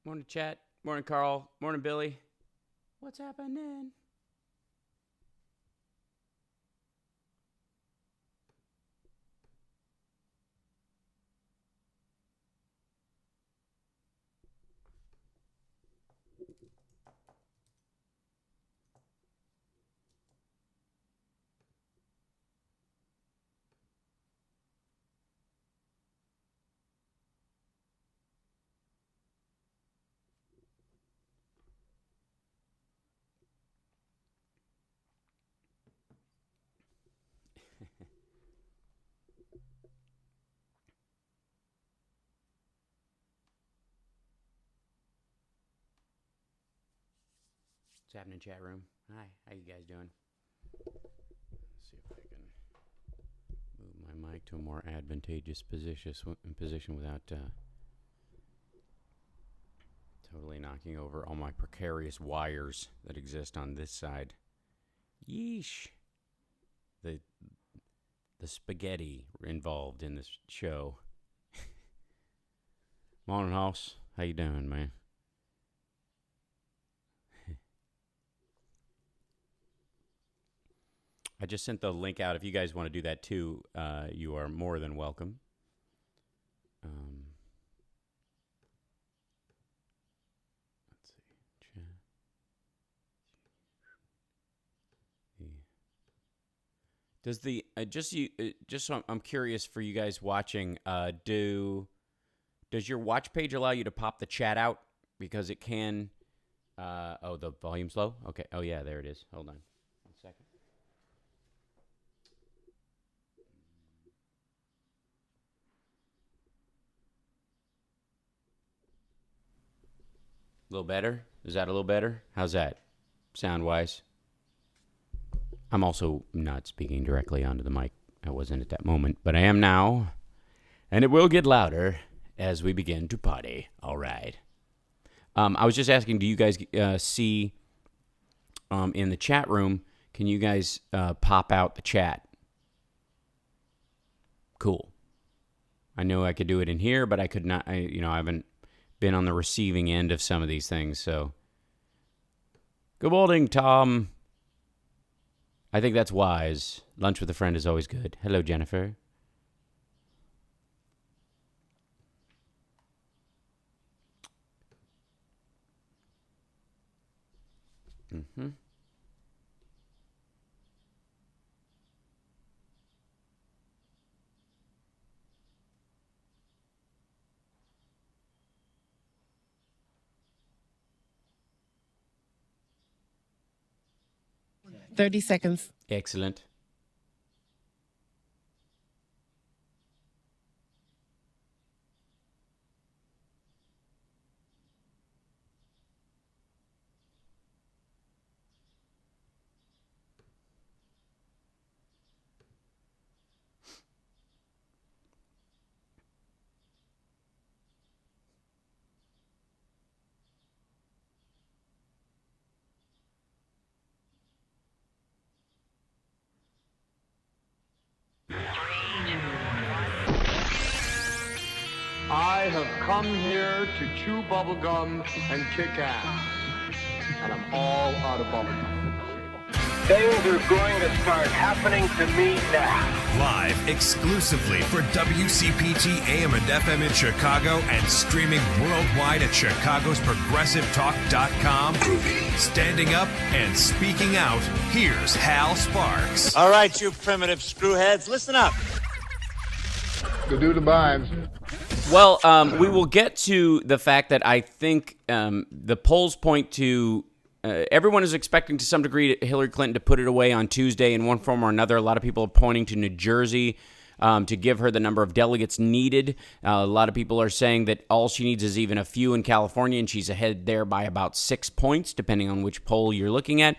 Morning, chat. Morning, Carl. Morning, Billy. What's happening? What's happening, chat room? Hi, how you guys doing? Let's see if I can move my mic to a more advantageous position without totally knocking over all my precarious wires that exist on this side. Yeesh. The spaghetti involved in this show. Morning, Hoss. How you doing, man? I just sent the link out. If you guys want to do that too, you are more than welcome. Let's see. Does the just so I'm curious for you guys watching? Does your watch page allow you to pop the chat out? Because it can. Oh, the volume's low. Okay. Oh yeah, there it is. Hold on. 1 second. A little better? Is that a little better? How's that? Sound-wise? I'm also not speaking directly onto the mic. I wasn't at that moment, but I am now. And it will get louder as we begin to potty. All right. I was just asking, do you guys see in the chat room, can you guys pop out the chat? Cool. I know I could do it in here, but I could not, I haven't been on the receiving end of some of these things, so. Good morning, Tom. I think that's wise. Lunch with a friend is always good. Hello, Jennifer. Mm-hmm. $30 seconds. Excellent. I have come here to chew bubblegum and kick ass. And I'm all out of bubblegum. Things are going to start happening to me now. Live exclusively for WCPT AM and FM in Chicago and streaming worldwide at chicagosprogressivetalk.com. Standing up and speaking out, here's Hal Sparks. All right, you primitive screwheads, listen up. To do the vibes. Well, we will get to the fact that I think the polls point to everyone is expecting to some degree Hillary Clinton to put it away on Tuesday in one form or another. A lot of people are pointing to New Jersey to give her the number of delegates needed. A lot of people are saying that all she needs is even a few in California, and she's ahead there by about 6 points, depending on which poll you're looking at.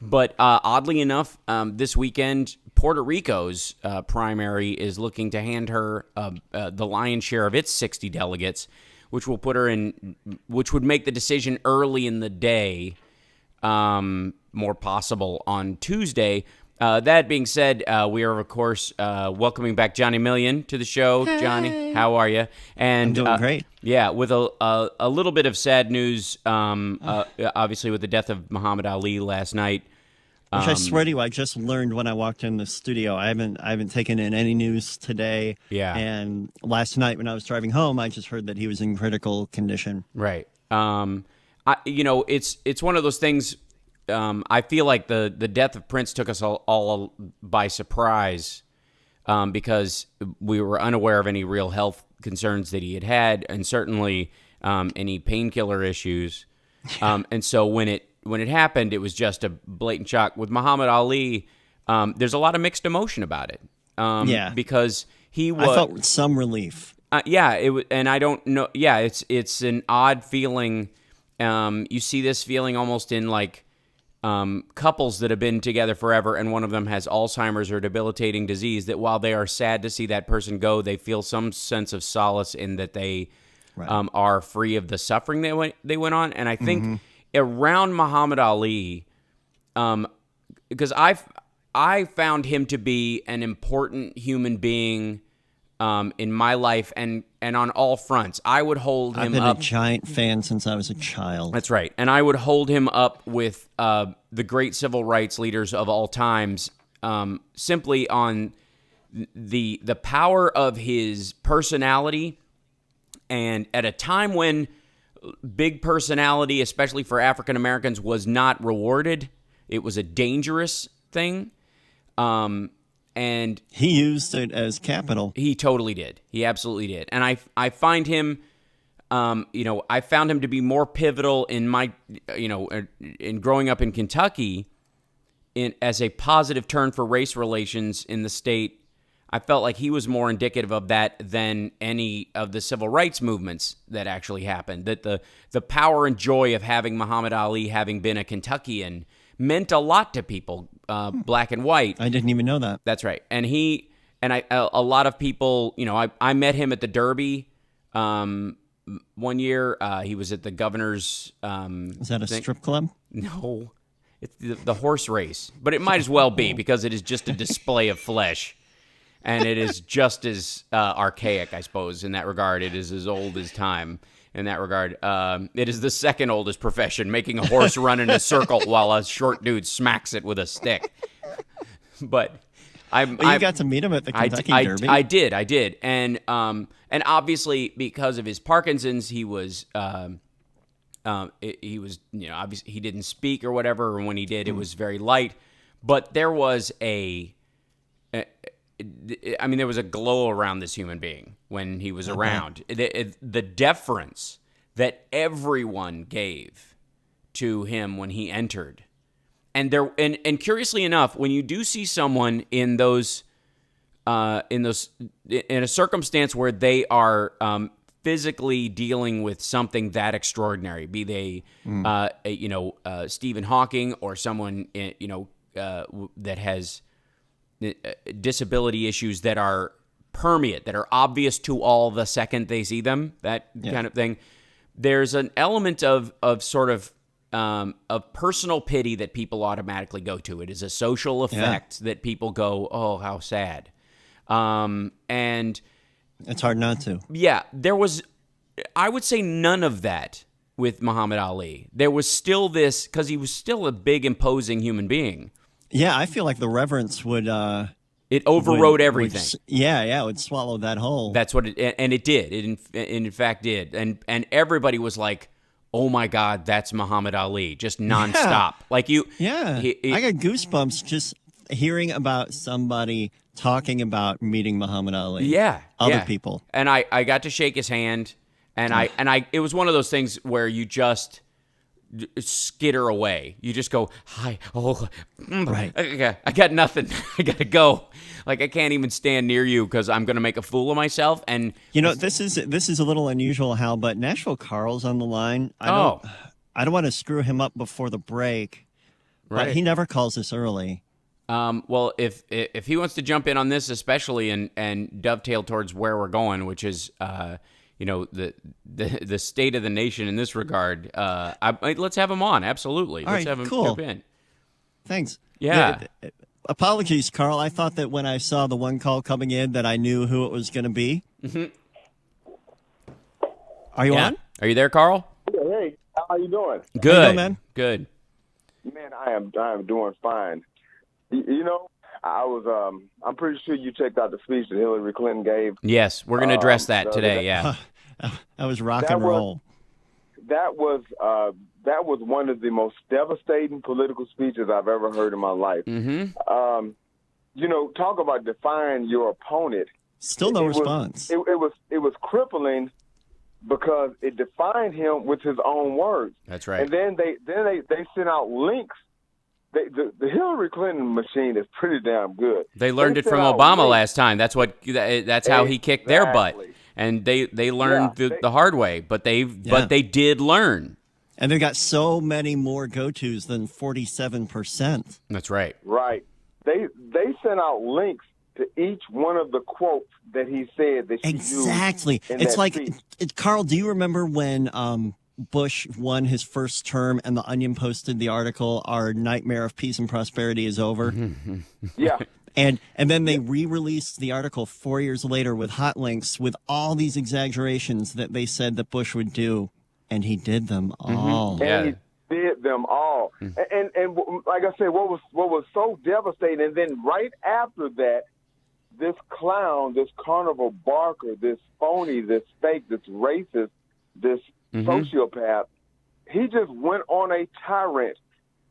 But oddly enough, this weekend, Puerto Rico's primary is looking to hand her the lion's share of its 60 delegates, which will put her in, which would make the decision early in the day more possible on Tuesday. That being said, we are, of course, welcoming back Johnny Million to the show. Hey. Johnny, how are you? And I'm doing great. Yeah, with a little bit of sad news, obviously with the death of Muhammad Ali last night. Which I swear to you, I just learned when I walked in the studio. I haven't taken in any news today. Yeah. And last night when I was driving home, I just heard that he was in critical condition. Right. It's one of those things. I feel like the death of Prince took us all by surprise because we were unaware of any real health concerns that he had, and certainly any painkiller issues. And so when it happened, it was just a blatant shock. With Muhammad Ali, there's a lot of mixed emotion about it. Because I felt some relief. And I don't know. Yeah, it's an odd feeling. You see this feeling almost in like couples that have been together forever, and one of them has Alzheimer's or debilitating disease. That while they are sad to see that person go, they feel some sense of solace in that they are free of the suffering they went on. And I think around Muhammad Ali, because I found him to be an important human being in my life and on all fronts. I would hold him up. I've been a giant fan since I was a child. That's right. And I would hold him up with the great civil rights leaders of all times, simply on the power of his personality. And at a time when big personality, especially for African Americans, was not rewarded, it was a dangerous thing. And he used it as capital. He totally did. He absolutely did. And I find him, I found him to be more pivotal in my, in growing up in Kentucky, as a positive turn for race relations in the state. I felt like he was more indicative of that than any of the civil rights movements that actually happened. That the power and joy of having Muhammad Ali, having been a Kentuckian, meant a lot to people, black and white. I didn't even know that. That's right. And a lot of people, I met him at the Derby one year. He was at the governor's. Is that a strip club? No, it's the horse race, but it might as well be because it is just a display of flesh. And it is just as archaic, I suppose, in that regard. It is as old as time. In that regard, it is the second oldest profession, making a horse run in a circle while a short dude smacks it with a stick. But you got to meet him at the Kentucky Derby. I did, and obviously because of his Parkinson's, he was obviously he didn't speak or whatever, and when he did, it was very light. But there was there was a glow around this human being when he was around. The deference that everyone gave to him when he entered, and curiously enough, when you do see someone in a circumstance where they are physically dealing with something that extraordinary, be they Stephen Hawking or someone that has disability issues that are permeate, that are obvious to all the second they see them, that kind of thing. There's an element of sort of personal pity that people automatically go to. It is a social effect that people go, oh, how sad. And it's hard not to. Yeah, there was, I would say, none of that with Muhammad Ali. There was still this, because he was still a big, imposing human being. Yeah, I feel like the reverence would... it overrode everything. It would swallow that whole... That's what it... And it did. It in fact did. And everybody was like, oh my God, that's Muhammad Ali. Just nonstop. Yeah. Like you... Yeah. I got goosebumps just hearing about somebody talking about meeting Muhammad Ali. Yeah. Other people. And I got to shake his hand. And it was one of those things where you just... skitter away. You just go, hi, right. I got nothing. I gotta go. Like I can't even stand near you because I'm gonna make a fool of myself. And this is a little unusual, Hal, but Nashville Carl's on the line. I don't want to screw him up before the break, but he never calls us early. Well, if he wants to jump in on this, especially and dovetail towards where we're going, which is the state of the nation in this regard. Let's have him on. Absolutely. Let's have him jump in. Thanks. Yeah. Apologies, Carl. I thought that when I saw the one call coming in that I knew who it was going to be. Mm-hmm. Are you on? Are you there, Carl? Hey, how you doing? Good, how you doing, man. Good. Man, I am doing fine. You know, I'm pretty sure you checked out the speech that Hillary Clinton gave. Yes, we're going to address that today. Yeah, that was rock and roll. That was one of the most devastating political speeches I've ever heard in my life. Mm-hmm. You know, talk about defying your opponent. Still no response. It was crippling because it defined him with his own words. That's right. And then they sent out links. The Hillary Clinton machine is pretty damn good. They learned it from Obama last time. That's how he kicked their butt. And they learned the hard way, but they did learn. And they got so many more go-tos than 47%. That's right. Right. They sent out links to each one of the quotes that he said that she exactly. used It's like, Carl, do you remember when Bush won his first term and the Onion posted the article, "Our nightmare of peace and prosperity is over"? Yeah. And then they re-released the article 4 years later with hot links with all these exaggerations that they said that Bush would do, and he did them all. Mm-hmm. And he did them all. And like I said, what was so devastating, and then right after that, this clown, this carnival barker, this phony, this fake, this racist, this sociopath, he just went on a tirade.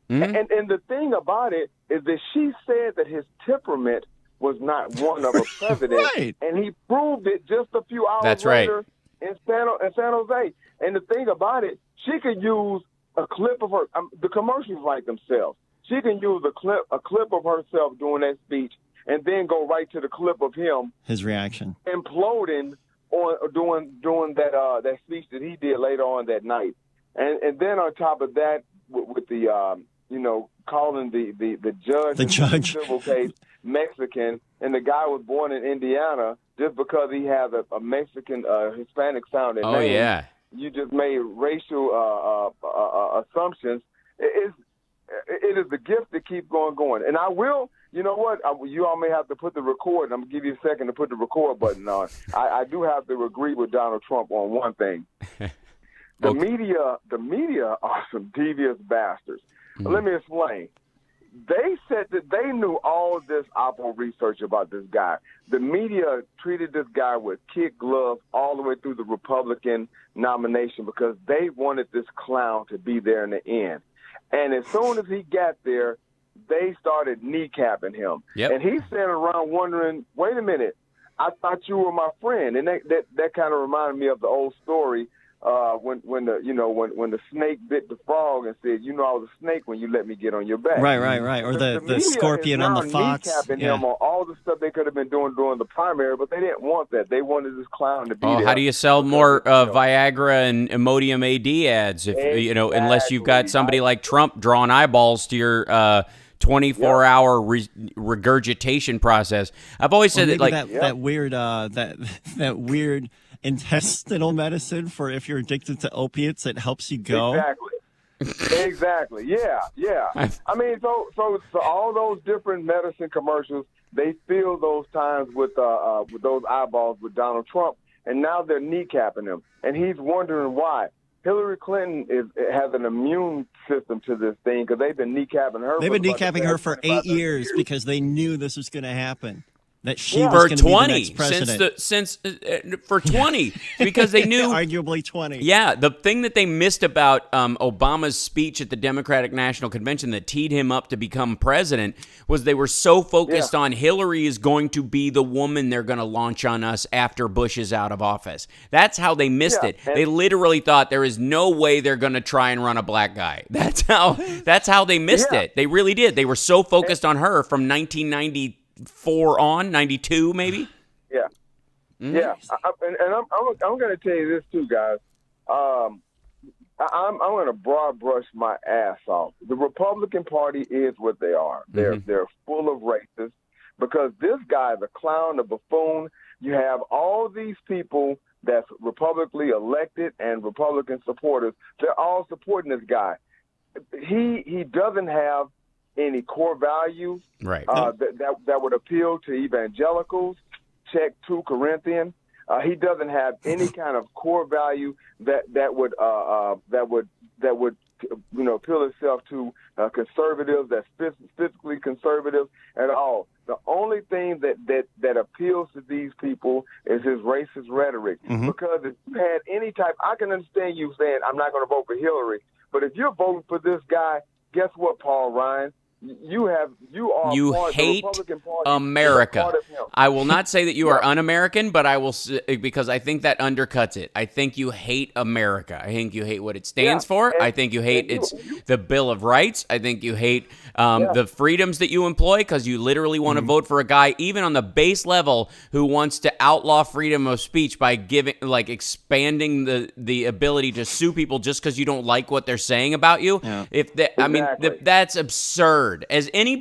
And the thing about it is that she said that his temperament was not one of a president, right. And he proved it just a few hours later in San Jose. And the thing about it, she could use a clip of her. The commercials write themselves. She can use a clip of herself doing that speech, and then go right to the clip of him, his reaction, imploding on doing that speech that he did later on that night. And then on top of that, with the calling the judge in the civil case Mexican, and the guy was born in Indiana just because he has a Mexican Hispanic sounding name. Oh yeah, you just made racial assumptions. It is the gift to keep going. And I will, you know what? You all may have to put the record. I'm going to give you a second to put the record button on. I do have to agree with Donald Trump on one thing. The media are some devious bastards. Let me explain. They said that they knew all this Oppo research about this guy. The media treated this guy with kid gloves all the way through the Republican nomination because they wanted this clown to be there in the end. And as soon as he got there, they started kneecapping him. Yep. And he's standing around wondering, wait a minute, I thought you were my friend. And that kind of reminded me of the old story when the snake bit the frog and said, I was a snake when you let me get on your back. Right. Or the scorpion on the fox. Kneecapping him on all the stuff they could have been doing during the primary, but they didn't want that. They wanted this clown to be there. How do you sell more Viagra and Imodium AD ads if unless you've got somebody like Trump drawing eyeballs to your 24-hour regurgitation process? I've always said that weird intestinal medicine for if you're addicted to opiates, it helps you go. Exactly. Yeah. I mean, so all those different medicine commercials, they fill those times with those eyeballs with Donald Trump, and now they're kneecapping him, and he's wondering why. Hillary Clinton has an immune system to this thing because they've been kneecapping her. They've been kneecapping her for 8 years because they knew this was going to happen. That she was going to be the next president. For 20 because they knew arguably 20. Yeah, the thing that they missed about Obama's speech at the Democratic National Convention that teed him up to become president was they were so focused on Hillary is going to be the woman they're going to launch on us after Bush is out of office. That's how they missed it. They literally thought there is no way they're going to try and run a black guy. That's how they missed it. They really did. They were so focused on her from 1994 on 92 maybe. Yeah. I'm going to tell you this too, guys. I'm going to broad brush my ass off. The Republican Party is what they are. They're full of racists because this guy, the clown, the buffoon. You have all these people that's Republically elected and Republican supporters. They're all supporting this guy. He doesn't have any core values Right. that would appeal to evangelicals. Check 2 Corinthians. He doesn't have any kind of core value that would appeal itself to conservatives, that's physically conservative at all. The only thing that appeals to these people is his racist rhetoric. Because if you had any type, I can understand you saying, I'm not going to vote for Hillary. But if you're voting for this guy, guess what, Paul Ryan? You hate America. I will not say that you are un-American, but I will, because I think that undercuts it. I think you hate America. I think you hate what it stands for. I think you hate the Bill of Rights. I think you hate the freedoms that you employ, because you literally want to vote for a guy, even on the base level, who wants to outlaw freedom of speech by expanding the ability to sue people just because you don't like what they're saying about you. Yeah. That's absurd. As any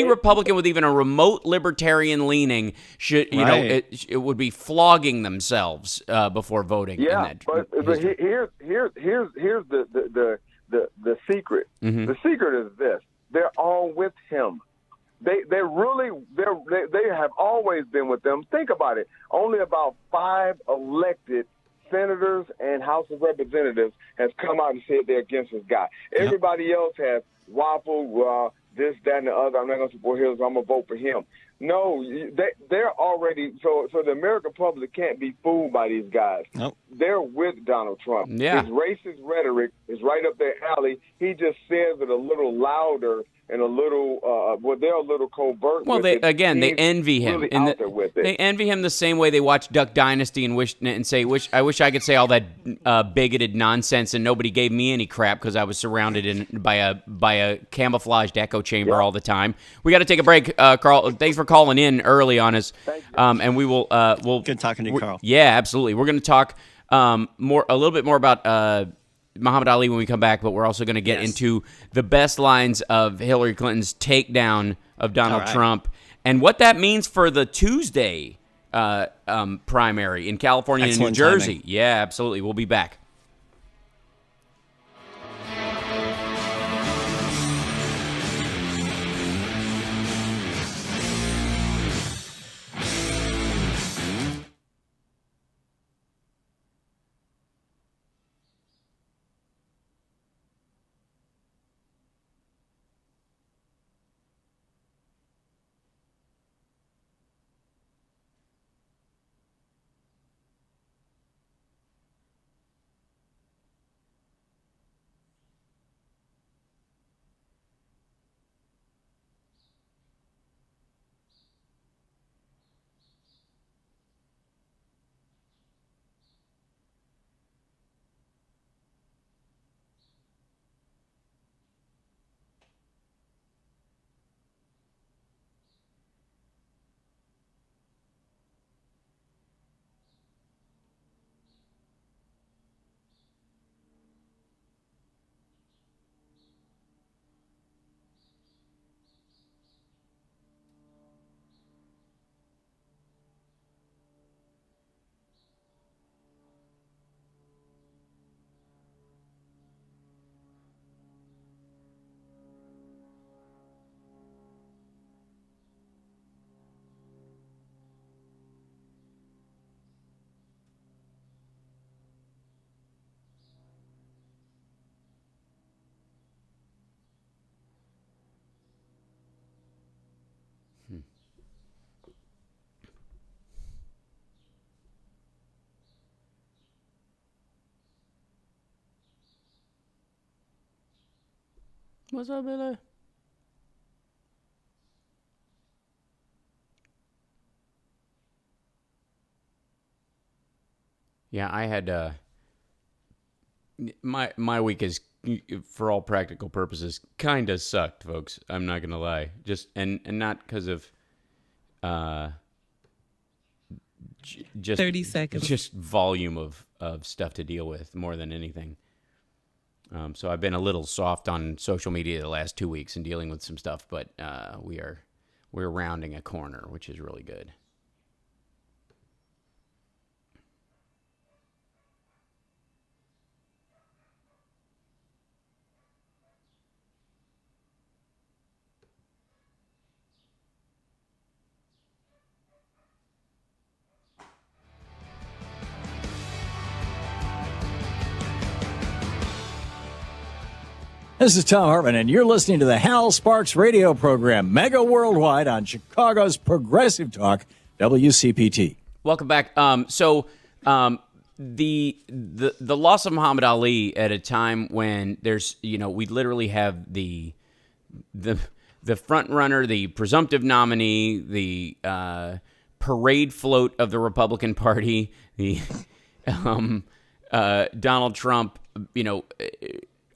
Republican with even a remote libertarian leaning should, it would be flogging themselves before voting. Yeah, but here's the secret. The secret is this: they're all with him. They have always been with them. Think about it. Only about 5 elected senators and House of Representatives has come out and said they're against this guy. Everybody else has waffled, this, that, and the other. I'm not going to support him, so I'm going to vote for him. No, they're already so the American public can't be fooled by these guys. Nope. They're with Donald Trump. Yeah. His racist rhetoric is right up their alley. He just says it a little louder and a little they're a little covert. Well, they envy him. Really out there with it. They envy him the same way they watch Duck Dynasty and say, I wish I could say all that bigoted nonsense and nobody gave me any crap because I was surrounded by a camouflaged echo chamber all the time. We got to take a break, Carl. Thanks for calling in early on us. And we will good talking to you, Carl. Yeah, absolutely. We're going to talk a little bit more about Muhammad Ali when we come back, but we're also going to get into the best lines of Hillary Clinton's takedown of Donald Trump and what that means for the Tuesday primary in California and New Jersey. Timing. Yeah, absolutely. We'll be back. What's up, Billy? Yeah, I had my week is, for all practical purposes, kind of sucked, folks. I'm not gonna lie. Just and not because of just 30 seconds. Just volume of stuff to deal with more than anything. So I've been a little soft on social media the last 2 weeks and dealing with some stuff, but we're rounding a corner, which is really good. This is Tom Hartman, and you're listening to the Hal Sparks radio program, mega worldwide on Chicago's Progressive Talk, WCPT. Welcome back. The loss of Muhammad Ali at a time when there's, we literally have the front runner, the presumptive nominee, the parade float of the Republican Party, the Donald Trump,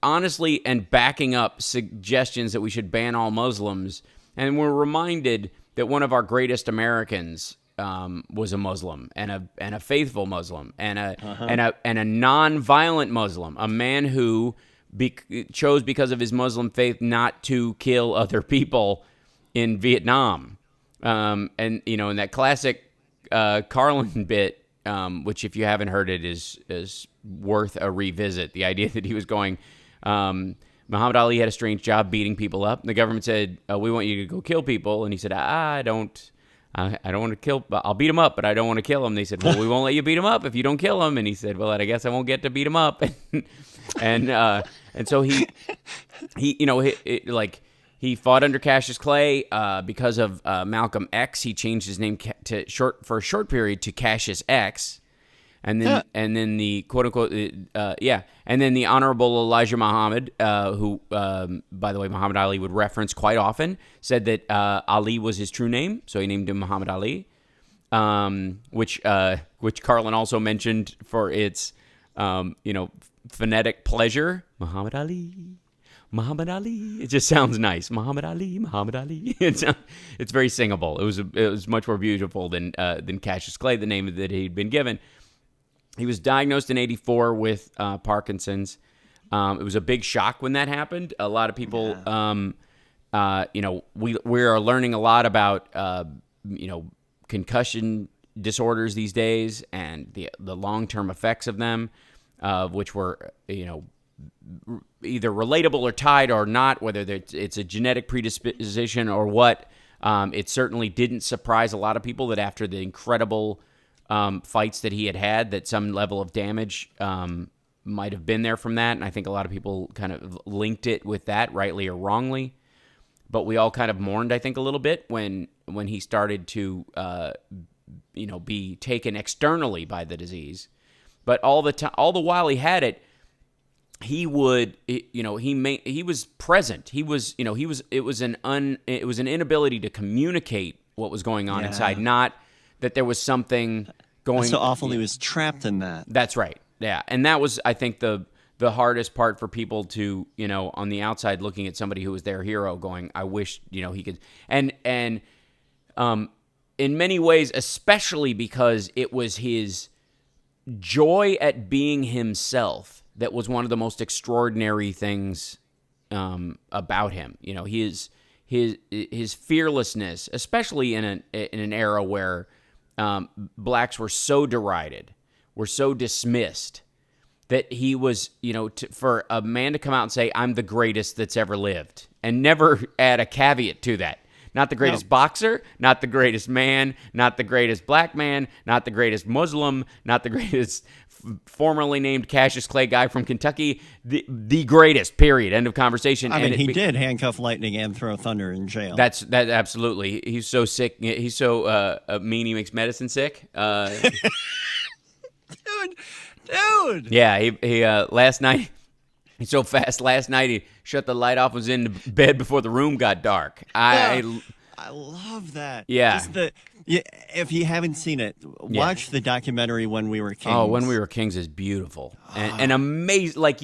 honestly, and backing up suggestions that we should ban all Muslims. And we're reminded that one of our greatest Americans was a Muslim and a faithful Muslim and a non-violent Muslim, a man who chose because of his Muslim faith not to kill other people in Vietnam. And in that classic Carlin bit, which if you haven't heard it is worth a revisit. The idea that he was going, Muhammad Ali had a strange job beating people up. And the government said, we want you to go kill people. And he said, I don't want to kill, I'll beat him up, but I don't want to kill him. They said, well, we won't let you beat him up if you don't kill him. And he said, well, I guess I won't get to beat him up. And so he fought under Cassius Clay, because of Malcolm X. He changed his name for a short period to Cassius X. And then the quote unquote, and then the Honorable Elijah Muhammad, who, by the way, Muhammad Ali would reference quite often, said that Ali was his true name, so he named him Muhammad Ali, which Carlin also mentioned for its, phonetic pleasure. Muhammad Ali, Muhammad Ali. It just sounds nice. Muhammad Ali, Muhammad Ali. It's very singable. It was much more beautiful than Cassius Clay, the name that he'd been given. He was diagnosed in 1984 with Parkinson's. It was a big shock when that happened. A lot of people, we are learning a lot about, concussion disorders these days and the long-term effects of them, which were, either relatable or tied or not, whether it's a genetic predisposition or what. It certainly didn't surprise a lot of people that after the incredible fights that he had, that some level of damage might have been there from that. And I think a lot of people kind of linked it with that, rightly or wrongly. But we all kind of mourned, I think, a little bit when he started to, be taken externally by the disease. But all the while he had it, he would, he was present. It was an inability to communicate what was going on inside, not that there was something going. That's so awful. He was trapped in that. That's right. Yeah, and that was, I think, the hardest part for people to, on the outside looking at somebody who was their hero, going, I wish, he could. And in many ways, especially because it was his joy at being himself that was one of the most extraordinary things about him. His fearlessness, especially in an era where blacks were so derided, were so dismissed, that he was, for a man to come out and say, I'm the greatest that's ever lived, and never add a caveat to that. Not the greatest boxer, not the greatest man, not the greatest black man, not the greatest Muslim, not the greatest formerly named Cassius Clay guy from Kentucky, the greatest, period, end of conversation. I mean, he did handcuff Lightning and throw Thunder in jail. That absolutely. He's so sick. He's so mean he makes medicine sick. Dude. Yeah, he last night, he's so fast. Last night he shut the light off, was in bed before the room got dark. I love that. Yeah. If you haven't seen it, watch the documentary When We Were Kings. Oh, When We Were Kings is beautiful and amazing. Like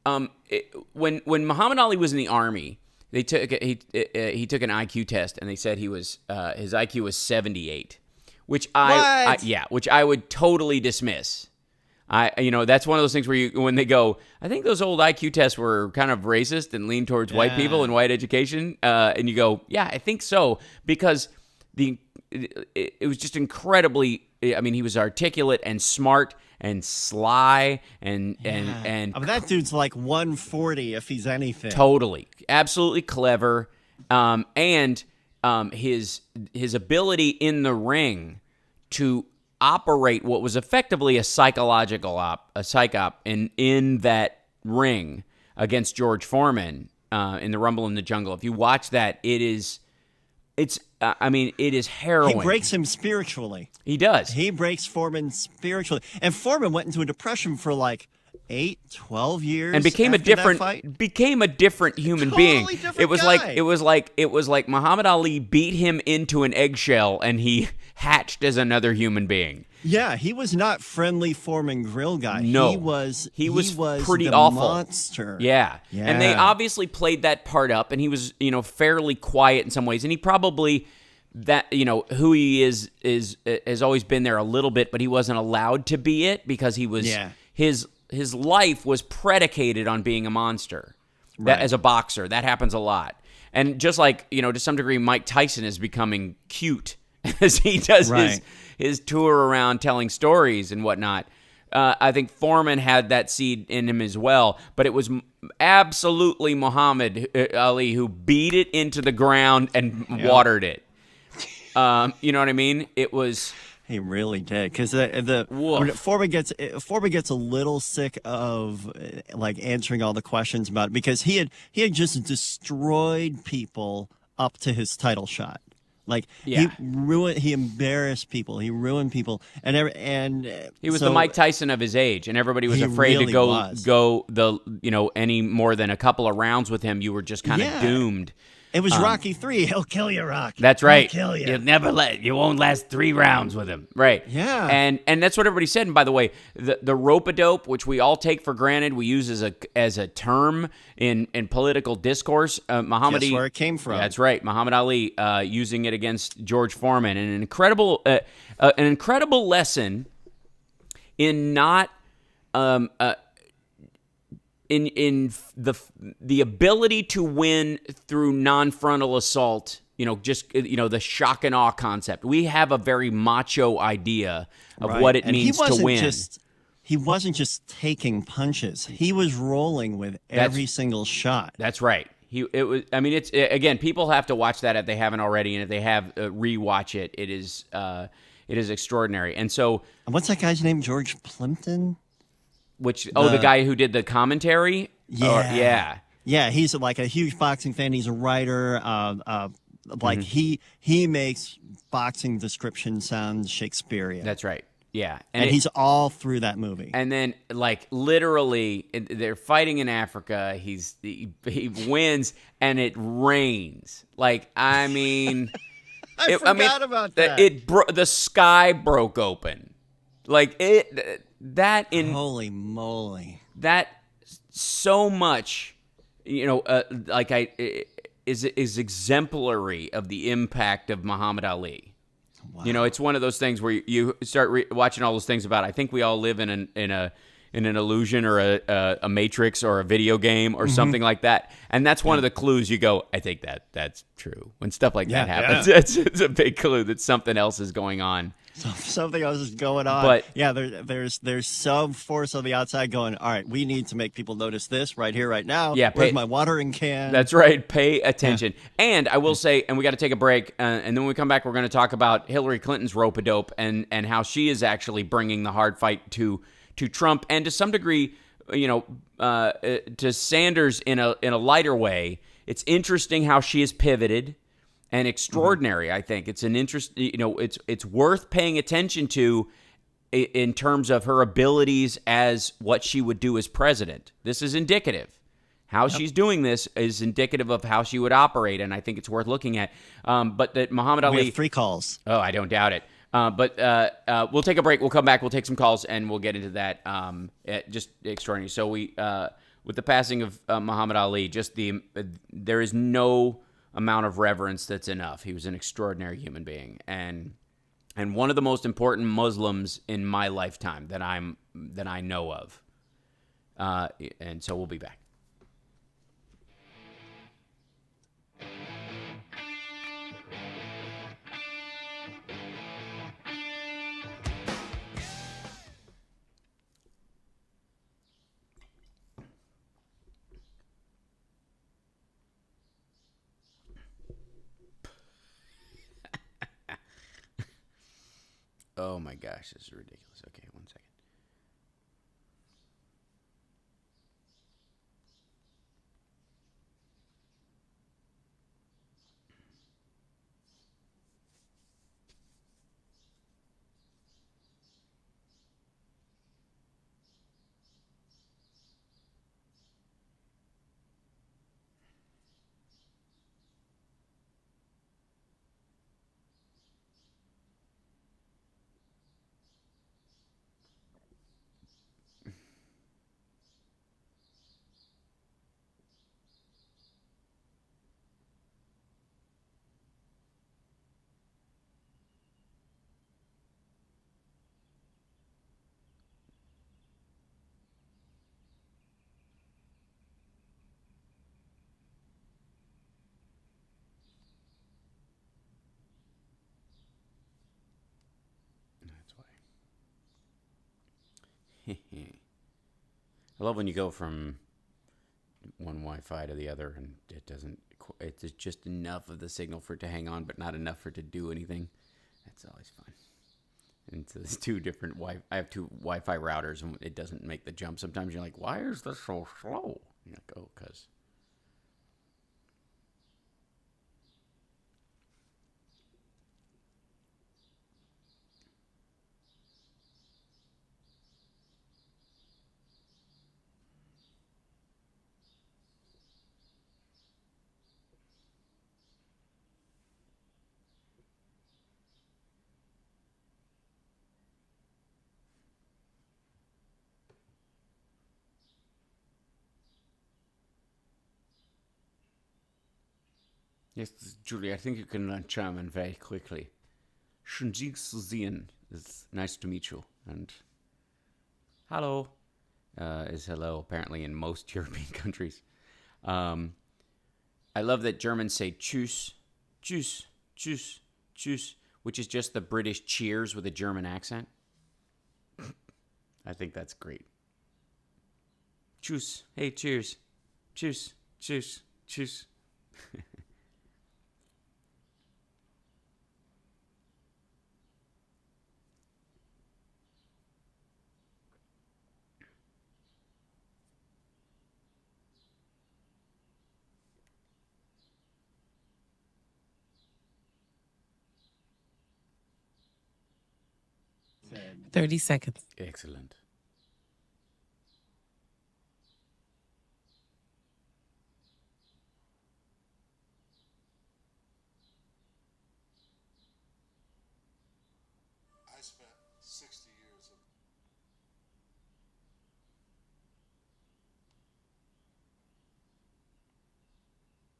when Muhammad Ali was in the army, he took an IQ test and they said his IQ was 78, which which I would totally dismiss. That's one of those things where when they go, I think those old IQ tests were kind of racist and leaned towards white people and white education. And you go, yeah, I think so, because it was just incredibly, he was articulate and smart and sly and that dude's like 140 if he's anything. Totally. Absolutely clever. And his ability in the ring to operate what was effectively a psychological psych op in that ring. against George Foreman in the Rumble in the Jungle. If you watch that, it is harrowing. He breaks him spiritually. He does. He breaks Foreman spiritually. And Foreman went into a depression for like 12 years and became a different human being. Different it was guy. like Muhammad Ali beat him into an eggshell and he hatched as another human being. Yeah, he was not friendly Foreman grill guy. No, he was pretty the awful monster. Yeah, and they obviously played that part up, and he was fairly quiet in some ways, and he probably who he is has always been there a little bit, but he wasn't allowed to be it because he was his life was predicated on being a monster. That as a boxer, that happens a lot, and just like to some degree, Mike Tyson is becoming cute as he does his tour around telling stories and whatnot. I think Foreman had that seed in him as well, but it was absolutely Muhammad Ali who beat it into the ground and watered it. You know what I mean? It was. He really did, because Foreman gets a little sick of like answering all the questions about it, because he had just destroyed people up to his title shot. Like he embarrassed people, he ruined people, and he was the Mike Tyson of his age, and everybody was afraid to go any more than a couple of rounds with him. You were just kind of doomed. It was Rocky 3. He'll kill you, Rocky. That's right. He'll kill you. You won't last 3 rounds with him. Right. Yeah. And that's what everybody said. And by the way, the rope-a-dope, which we all take for granted, we use as a term in political discourse. Muhammad Guess where it came from. That's right. Muhammad Ali using it against George Foreman, and an incredible lesson in not. In the ability to win through non-frontal assault, the shock and awe concept. We have a very macho idea of what it means to win. He wasn't just taking punches; he was rolling with every single shot. That's right. It's again. People have to watch that if they haven't already, and if they have, rewatch it. It is extraordinary. And so, what's that guy's name? George Plimpton. The guy who did the commentary? Yeah. Yeah, he's like a huge boxing fan. He's a writer. He makes boxing description sound Shakespearean. That's right. Yeah. And he's all through that movie. And then, literally, they're fighting in Africa. He wins, and it rains. I forgot about that. The sky broke open. Holy moly! That so much, is exemplary of the impact of Muhammad Ali. Wow. It's one of those things where you start watching all those things about. I think we all live in an illusion or a matrix or a video game or something like that, and that's one of the clues. You go, I think that's true. When stuff like that happens, it's a big clue that something else is going on. Something else is going on. But there's some force on the outside going, all right, we need to make people notice this right here, right now. Yeah, where's my watering can? That's right. Pay attention. Yeah. And I will say, and we got to take a break, and then when we come back, we're going to talk about Hillary Clinton's rope-a-dope and how she is actually bringing the hard fight to Trump, and to some degree, to Sanders in a lighter way. It's interesting how she has pivoted. And extraordinary, I think. It's an interest, it's worth paying attention to in terms of her abilities as what she would do as president. This is indicative. How she's doing this is indicative of how she would operate, and I think it's worth looking at. But that Muhammad Ali... We have 3 calls. Oh, I don't doubt it. But we'll take a break. We'll come back. We'll take some calls, and we'll get into that. Just extraordinary. So with the passing of Muhammad Ali, there is no amount of reverence that's enough. He was an extraordinary human being, and one of the most important Muslims in my lifetime that I know of. And so we'll be back. Oh my gosh, this is ridiculous. Okay, 1 second. I love when you go from one Wi-Fi to the other, and it's just enough of the signal for it to hang on, but not enough for it to do anything. That's always fun. And so there's I have two Wi-Fi routers, and it doesn't make the jump. Sometimes you're like, why is this so slow? You're like, oh, because. Yes, Julie, I think you can learn German very quickly. Schön Sie zu sehen. It's nice to meet you. And hello is hello, apparently, in most European countries. I love that Germans say tschüss, tschüss, tschüss, tschüss, which is just the British cheers with a German accent. I think that's great. Tschüss. Hey, cheers. Tschüss, tschüss, tschüss. 30 seconds. Excellent. I spent 60 years of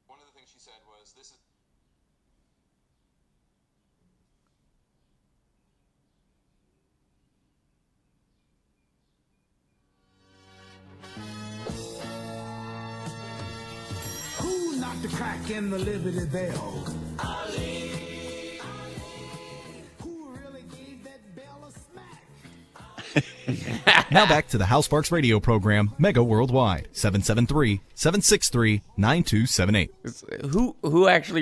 one of the things she said was, this is who knocked the crack in the Liberty Bell? Now back to the Hal Sparks radio program, Mega Worldwide, 773-763-9278. Who actually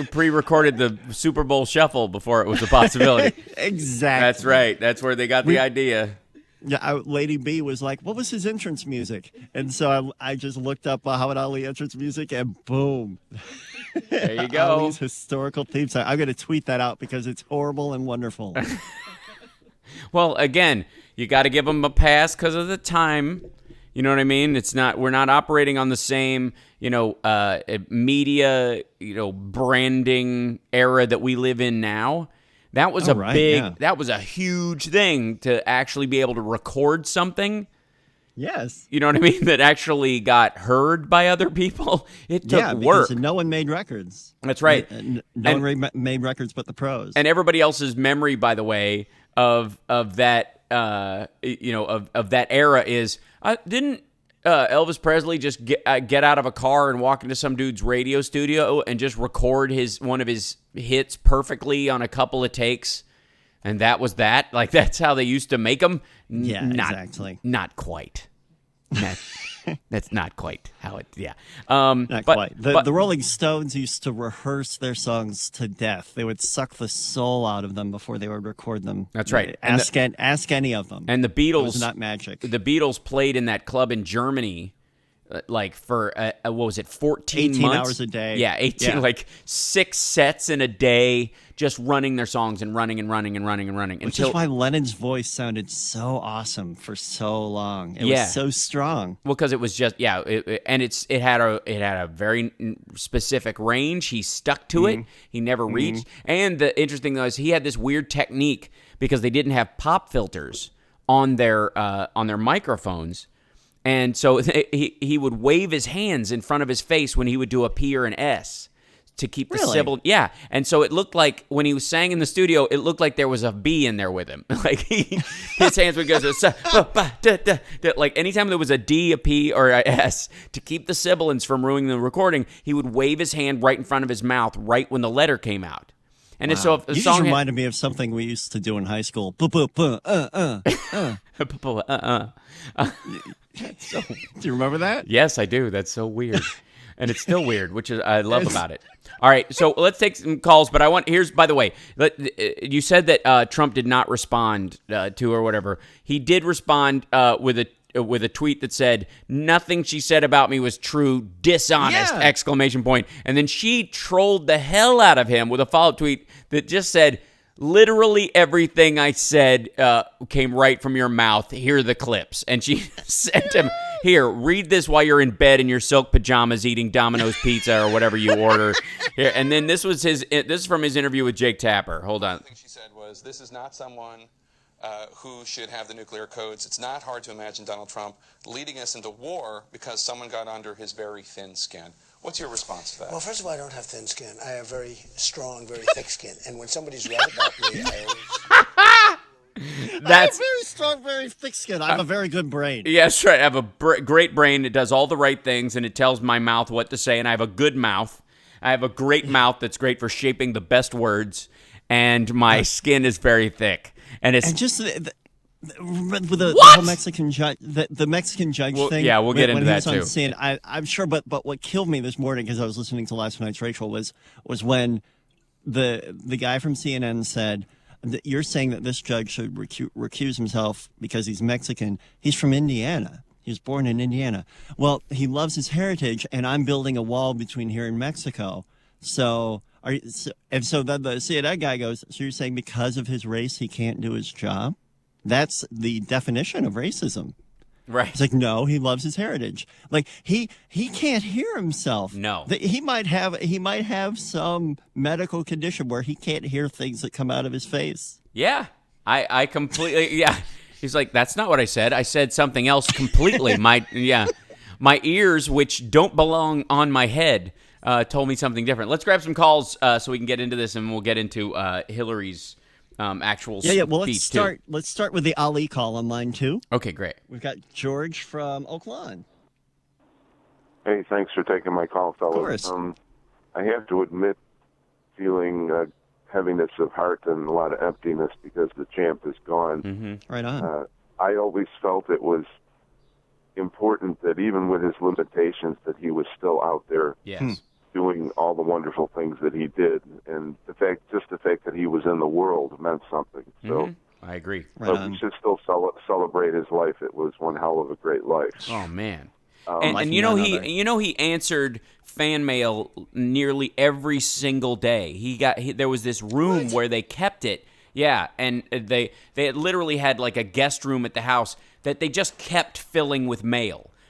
pre-recorded the Super Bowl Shuffle before it was a possibility? Exactly. That's right. That's where they got the idea. Yeah, Lady B was like, what was his entrance music? And so I just looked up Muhammad Ali entrance music, and boom. There you go. Ali's historical theme song. I'm going to tweet that out because it's horrible and wonderful. Well, again, you got to give them a pass because of the time. You know what I mean? We're not operating on the same, media, branding era that we live in now. That was that was a huge thing to actually be able to record something. Yes. You know what I mean? That actually got heard by other people. It took work. Because no one made records. That's right. No one made records but the pros. And everybody else's memory, by the way, of that of that era is didn't Elvis Presley just get out of a car and walk into some dude's radio studio and just record one of his hits perfectly on a couple of takes, and that was that? Like, that's how they used to make them? Yeah, exactly. Not quite. That's not quite how it. Yeah, not quite. The Rolling Stones used to rehearse their songs to death. They would suck the soul out of them before they would record them. That's right. Ask any of them. And the Beatles, it was not magic. The Beatles played in that club in Germany, like for what was it, 14 18 months? hours a day. Yeah, 18, like 6 sets in a day, just running their songs and running and running and running and running. Which is why Lennon's voice sounded so awesome for so long. It was so strong. Well, because it was just it had a very specific range. He stuck to it. He never reached. And the interesting though is he had this weird technique because they didn't have pop filters on their microphones. And so he would wave his hands in front of his face when he would do a P or an S to keep the sibilant. Yeah. And so it looked like when he was sang in the studio, it looked like there was a B in there with him. Like his hands would go like anytime there was a D, a P, or a S, to keep the sibilants from ruining the recording, he would wave his hand right in front of his mouth right when the letter came out. And so if the you song just reminded me of something we used to do in high school. Do you remember that? Yes, I do. That's so weird. And it's still weird, which is I love about it. All right, so let's take some calls. But by the way, you said that Trump did not respond to or whatever. He did respond with a tweet that said, "Nothing she said about me was true, dishonest!" Exclamation point. And then she trolled the hell out of him with a follow-up tweet that just said, "Literally everything I said came right from your mouth. Here are the clips." And she sent him, "Here, read this while you're in bed in your silk pajamas eating Domino's pizza or whatever you order." Here, and then this is from his interview with Jake Tapper. Hold on. The thing she said was, "This is not someone who should have the nuclear codes. It's not hard to imagine Donald Trump leading us into war because someone got under his very thin skin." What's your response to that? Well, first of all, I don't have thin skin. I have very strong, very thick skin. And when somebody's right about me, I always... I have very strong, very thick skin. I have a very good brain. Yes, right. I have a great brain. It does all the right things, and it tells my mouth what to say, and I have a good mouth. I have a great mouth that's great for shaping the best words, and my skin is very thick. And just... with the whole Mexican judge, the Mexican judge thing. Yeah, we'll get into that too. Scene, I'm sure, but what killed me this morning because I was listening to last night's Rachel was when the guy from CNN said that you're saying that this judge should recuse himself because he's Mexican. He's from Indiana. He was born in Indiana. Well, he loves his heritage, and I'm building a wall between here and Mexico. So then the CNN guy goes, "So you're saying because of his race he can't do his job?" That's the definition of racism. Right. It's like, no, he loves his heritage. Like he can't hear himself. No. He might have some medical condition where he can't hear things that come out of his face. Yeah. I completely He's like, "That's not what I said. I said something else completely." My ears, which don't belong on my head, told me something different. Let's grab some calls so we can get into this, and we'll get into Hillary's actual Well, let's start with the Ali call on line 2. Okay, great. We've got George from Oak Lawn. Hey, thanks for taking my call, fellas. Of course. I have to admit feeling heaviness of heart and a lot of emptiness because the champ is gone. Mm-hmm. Right on. I always felt it was important that even with his limitations that he was still out there. Yes. Doing all the wonderful things that he did, and the fact that he was in the world meant something. So I agree. But we should still celebrate his life. It was one hell of a great life. Oh man! And he answered fan mail nearly every single day. There was this room where they kept it. Yeah, and they literally had like a guest room at the house that they just kept filling with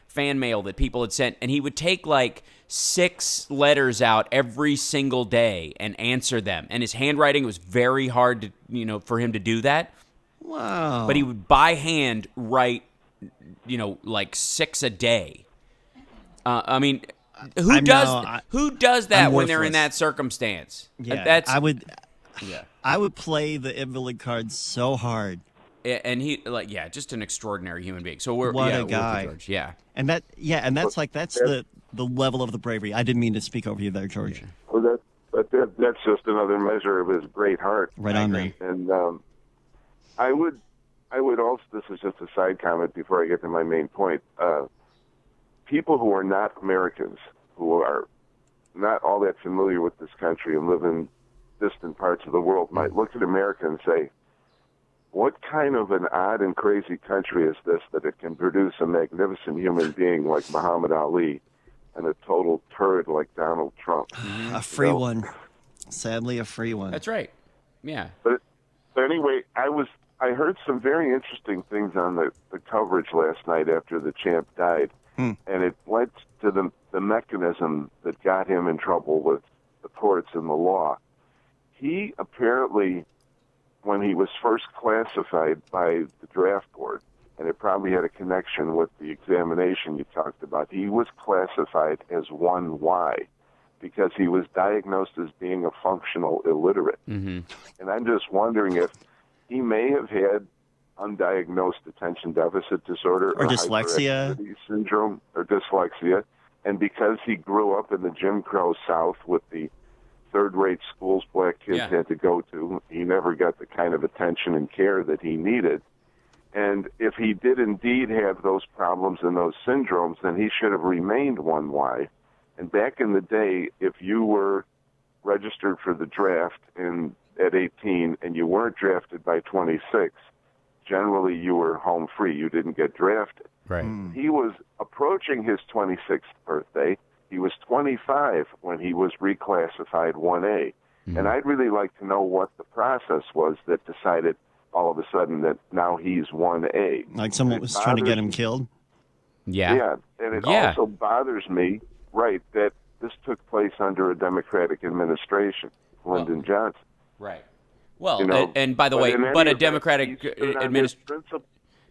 fan mail that people had sent, and he would take like 6 letters out every single day and answer them. And his handwriting was very hard to, for him to do that. Wow. But he would by hand write, like 6 a day. I mean, who does that when they're in that circumstance? Yeah, I would play the invalid card so hard. And he just an extraordinary human being. So what a guy. George. Yeah. And that's the level of the bravery. I didn't mean to speak over you there, George. Yeah. Well, that's just another measure of his great heart. Right on, man. And I would also. This is just a side comment before I get to my main point. People who are not Americans, who are not all that familiar with this country and live in distant parts of the world, might look at America and say, "What kind of an odd and crazy country is this that it can produce a magnificent human being like Muhammad Ali and a total turd like Donald Trump?" A free one. Sadly, a free one. That's right. Yeah. But anyway, I heard some very interesting things on the coverage last night after the champ died, and it led to the mechanism that got him in trouble with the courts and the law. He apparently, when he was first classified by the draft board, and it probably had a connection with the examination you talked about, he was classified as 1Y because he was diagnosed as being a functional illiterate. Mm-hmm. And I'm just wondering if he may have had undiagnosed attention deficit disorder or dyslexia syndrome or dyslexia, and because he grew up in the Jim Crow South with the third-rate schools black kids Yeah. had to go to. He never got the kind of attention and care that he needed. And if he did indeed have those problems and those syndromes, then he should have remained 1Y. And back in the day, if you were registered for the draft at 18 and you weren't drafted by 26, generally you were home free. You didn't get drafted. Right. He was approaching his 26th birthday. He was 25 when he was reclassified 1A. And I'd really like to know what the process was that decided all of a sudden that now he's 1A. Like someone was trying to get him killed? Yeah. Yeah, and it also bothers me, right, that this took place under a Democratic administration, Lyndon Johnson. Right. Well, You know, and by the but way, in any but a event, Democratic he stood on his principle.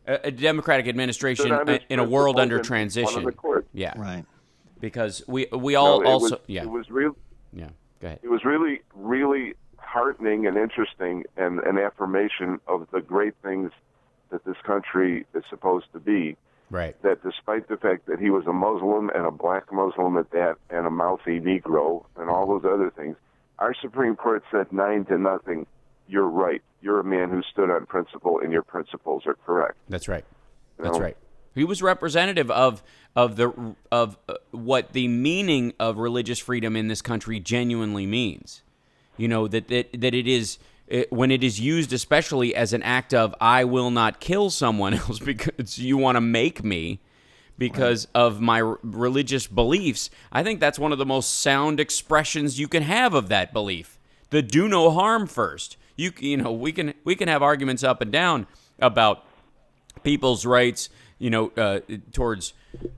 a Democratic administration Stood on his in a world under principles and won transition. the court. Yeah. Right. Because we all it also was, yeah. It was real. Yeah. Go ahead. It was really, really heartening and interesting and an affirmation of the great things that this country is supposed to be. Right. That despite the fact that he was a Muslim and a black Muslim at that and a mouthy Negro and all those other things, our Supreme Court said 9-0, you're right. You're a man who stood on principle and your principles are correct. That's right. You That's know? right. He was representative of what the meaning of religious freedom in this country genuinely means. You know, that it is when it is used especially as an act of I will not kill someone else because you want to make me because of my religious beliefs. I think that's one of the most sound expressions you can have of that belief. The do no harm first. You know, we can have arguments up and down about people's rights, you know, towards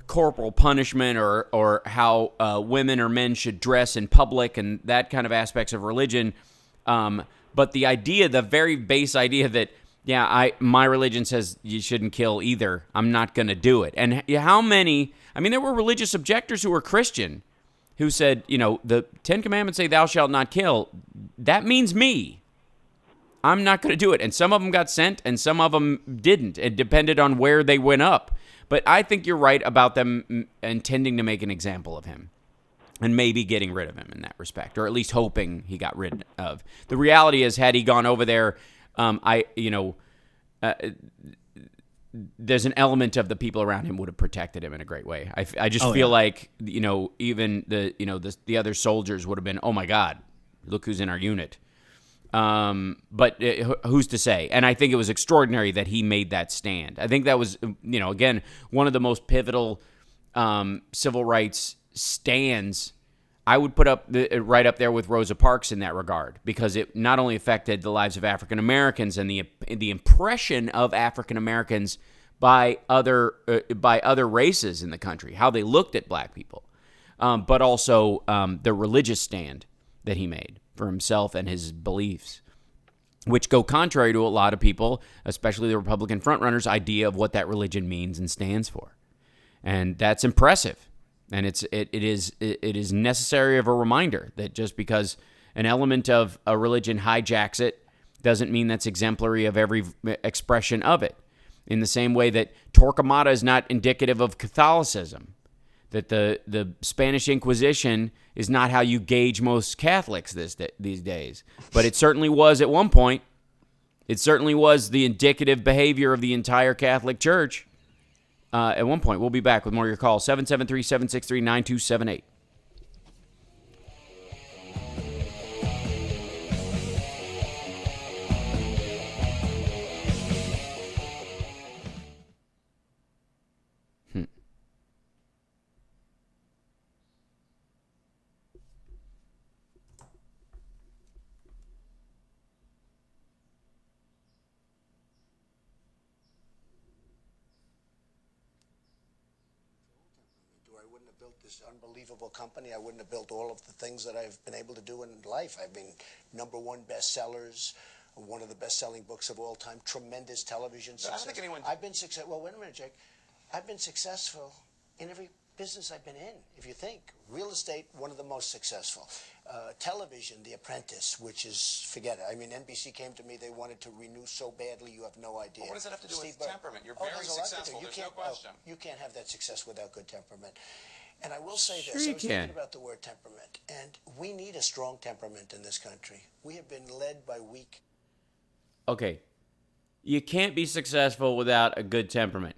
corporal punishment or how women or men should dress in public and that kind of aspects of religion. But the idea, the very base idea that, yeah, my religion says you shouldn't kill either. I'm not going to do it. And how many, I mean, there were religious objectors who were Christian who said, you know, the 10 Commandments say thou shalt not kill. That means me. I'm not going to do it. And some of them got sent and some of them didn't. It depended on where they went up. But I think you're right about them intending to make an example of him and maybe getting rid of him in that respect, or at least hoping he got rid of. The reality is, had he gone over there, there's an element of the people around him would have protected him in a great way. I just feel like, you know, even the other soldiers would have been, oh my God, look who's in our unit. But who's to say? And I think it was extraordinary that he made that stand. I think that was, you know, again, one of the most pivotal civil rights stands. I would put up right up there with Rosa Parks in that regard, because it not only affected the lives of African Americans and the impression of African Americans by other races in the country, how they looked at black people, but also the religious stand that he made for himself and his beliefs, which go contrary to a lot of people, especially the Republican frontrunners' idea of what that religion means and stands for. And that's impressive. And it is necessary of a reminder that just because an element of a religion hijacks it doesn't mean that's exemplary of every expression of it. In the same way that Torquemada is not indicative of Catholicism, that the Spanish Inquisition is not how you gauge most Catholics these days. But it certainly was at one point. It certainly was the indicative behavior of the entire Catholic Church. At one point. We'll be back with more of your calls. 773-763-9278. This unbelievable company. I wouldn't have built all of the things that I've been able to do in life. I've been #1 bestsellers, one of the best-selling books of all time, tremendous television success. I don't think anyone... I've been successful. Well, wait a minute, Jake. I've been successful in every business I've been in, if you think. Real estate, one of the most successful. Television, The Apprentice, which is, forget it. I mean, NBC came to me, they wanted to renew so badly, you have no idea. Well, what does that have to do with Burke. temperament? You're very successful, there's no question. You can't have that success without good temperament. And I will say Sure this, I you was can. thinking about the word temperament, and we need a strong temperament in this country. We have been led by weak. Okay. You can't be successful without a good temperament.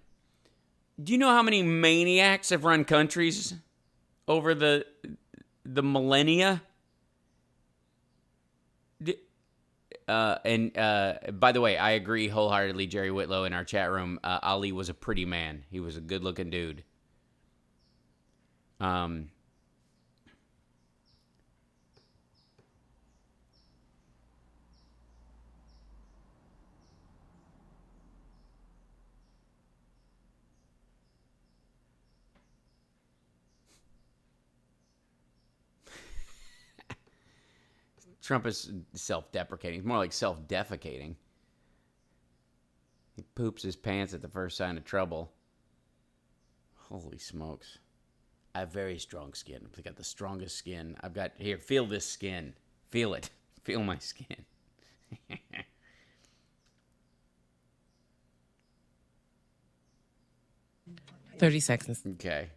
Do you know how many maniacs have run countries over the millennia? And by the way, I agree wholeheartedly, Jerry Whitlow, in our chat room. Ali was a pretty man. He was a good-looking dude. Trump is self-deprecating. He's more like self-defecating. He poops his pants at the first sign of trouble. Holy smokes. I have very strong skin. I've got the strongest skin. I've got, here, feel this skin. Feel it. Feel my skin. 30 seconds. Okay.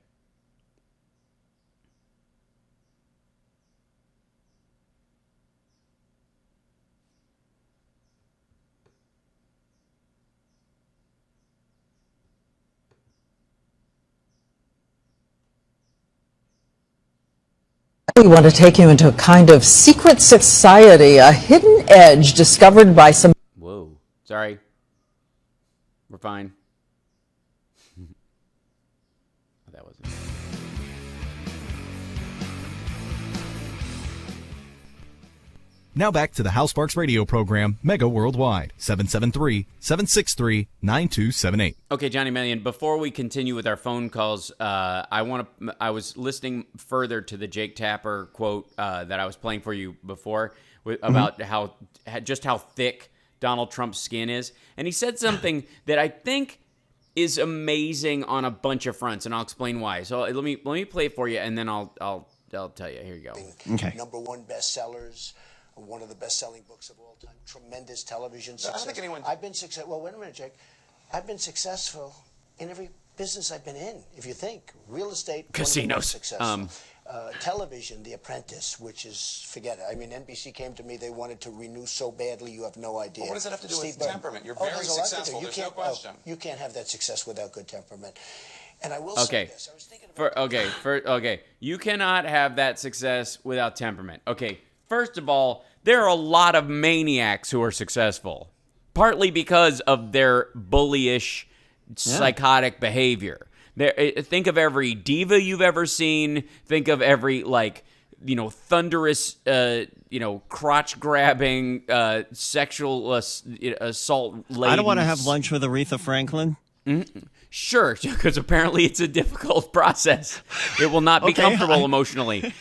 We want to take you into a kind of secret society, a hidden edge discovered by some... Whoa. Sorry. We're fine. That wasn't... Now back to the Hal Sparks radio program, Mega Worldwide, 773-763-9278. Okay, Johnny Million, before we continue with our phone calls, I was listening further to the Jake Tapper quote that I was playing for you before about how thick Donald Trump's skin is. And he said something that I think is amazing on a bunch of fronts, and I'll explain why. So let me play it for you, and then I'll tell you. Here you go. Okay. #1 bestsellers. One of the best-selling books of all time. Tremendous television success. I don't think anyone... I've been successful. Well, wait a minute, Jake. I've been successful in every business I've been in. If you think real estate, casinos, successful. Television, The Apprentice, which is forget it. I mean, NBC came to me. They wanted to renew so badly. You have no idea. Well, what does that have to do with Burton. temperament? You're Oh, very there's a lot to do. successful. You There's no can't- question. you can't have that success without good temperament. And I will say this. I was thinking Okay. You cannot have that success without temperament. Okay. First of all, there are a lot of maniacs who are successful, partly because of their bullyish, psychotic behavior. Think of every diva you've ever seen. Think of every, thunderous, crotch-grabbing, sexual assault lady. I don't want to have lunch with Aretha Franklin. Mm-hmm. Sure, because apparently it's a difficult process. It will not be comfortable emotionally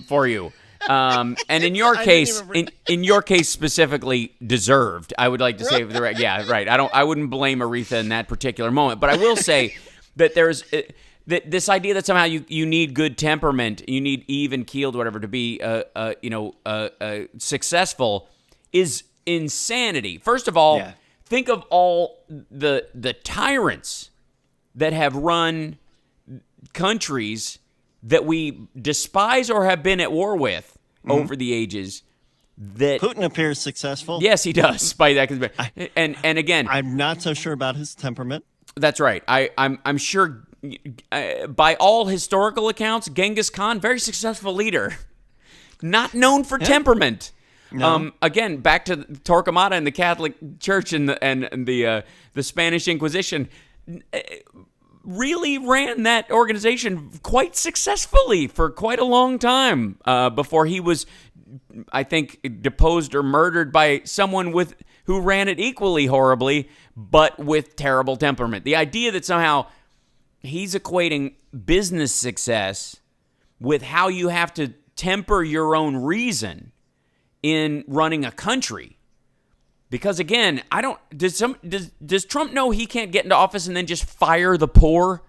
for you. And in your case, in your case specifically, deserved. I would like to say, right. I wouldn't blame Aretha in that particular moment, but I will say that there's this idea that somehow you need good temperament, you need even keeled, whatever, to be successful is insanity. First of all, think of all the tyrants that have run countries that we despise or have been at war with over the ages. That Putin appears successful. Yes, he does. By that, and again, I'm not so sure about his temperament. That's right. I'm sure. By all historical accounts, Genghis Khan, very successful leader, not known for temperament. No. Again, back to Torquemada and the Catholic Church and the Spanish Inquisition. Really ran that organization quite successfully for quite a long time before he was, I think, deposed or murdered by someone who ran it equally horribly, but with terrible temperament. The idea that somehow he's equating business success with how you have to temper your own reason in running a country. Because again, does Trump know he can't get into office and then just fire the poor?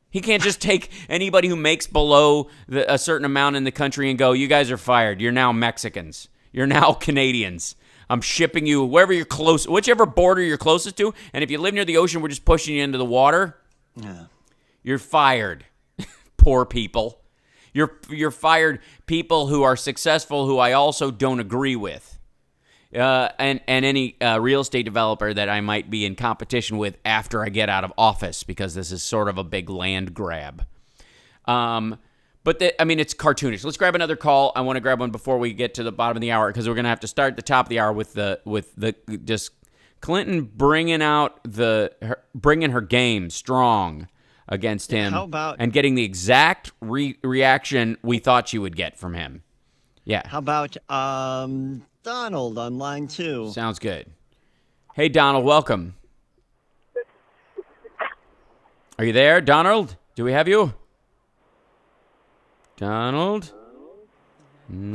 He can't just take anybody who makes below a certain amount in the country and go, you guys are fired. You're now Mexicans. You're now Canadians. I'm shipping you wherever you're close, whichever border you're closest to. And if you live near the ocean, we're just pushing you into the water. Yeah. You're fired. poor people. You're fired people who are successful who I also don't agree with. And any real estate developer that I might be in competition with after I get out of office, because this is sort of a big land grab. But it's cartoonish. Let's grab another call. I want to grab one before we get to the bottom of the hour, because we're going to have to start the top of the hour with the just Clinton bringing her game strong against him, and getting the exact reaction we thought she would get from him. Yeah. How about Donald on line 2? Sounds good. Hey, Donald, welcome. Are you there, Donald? Do we have you? Donald?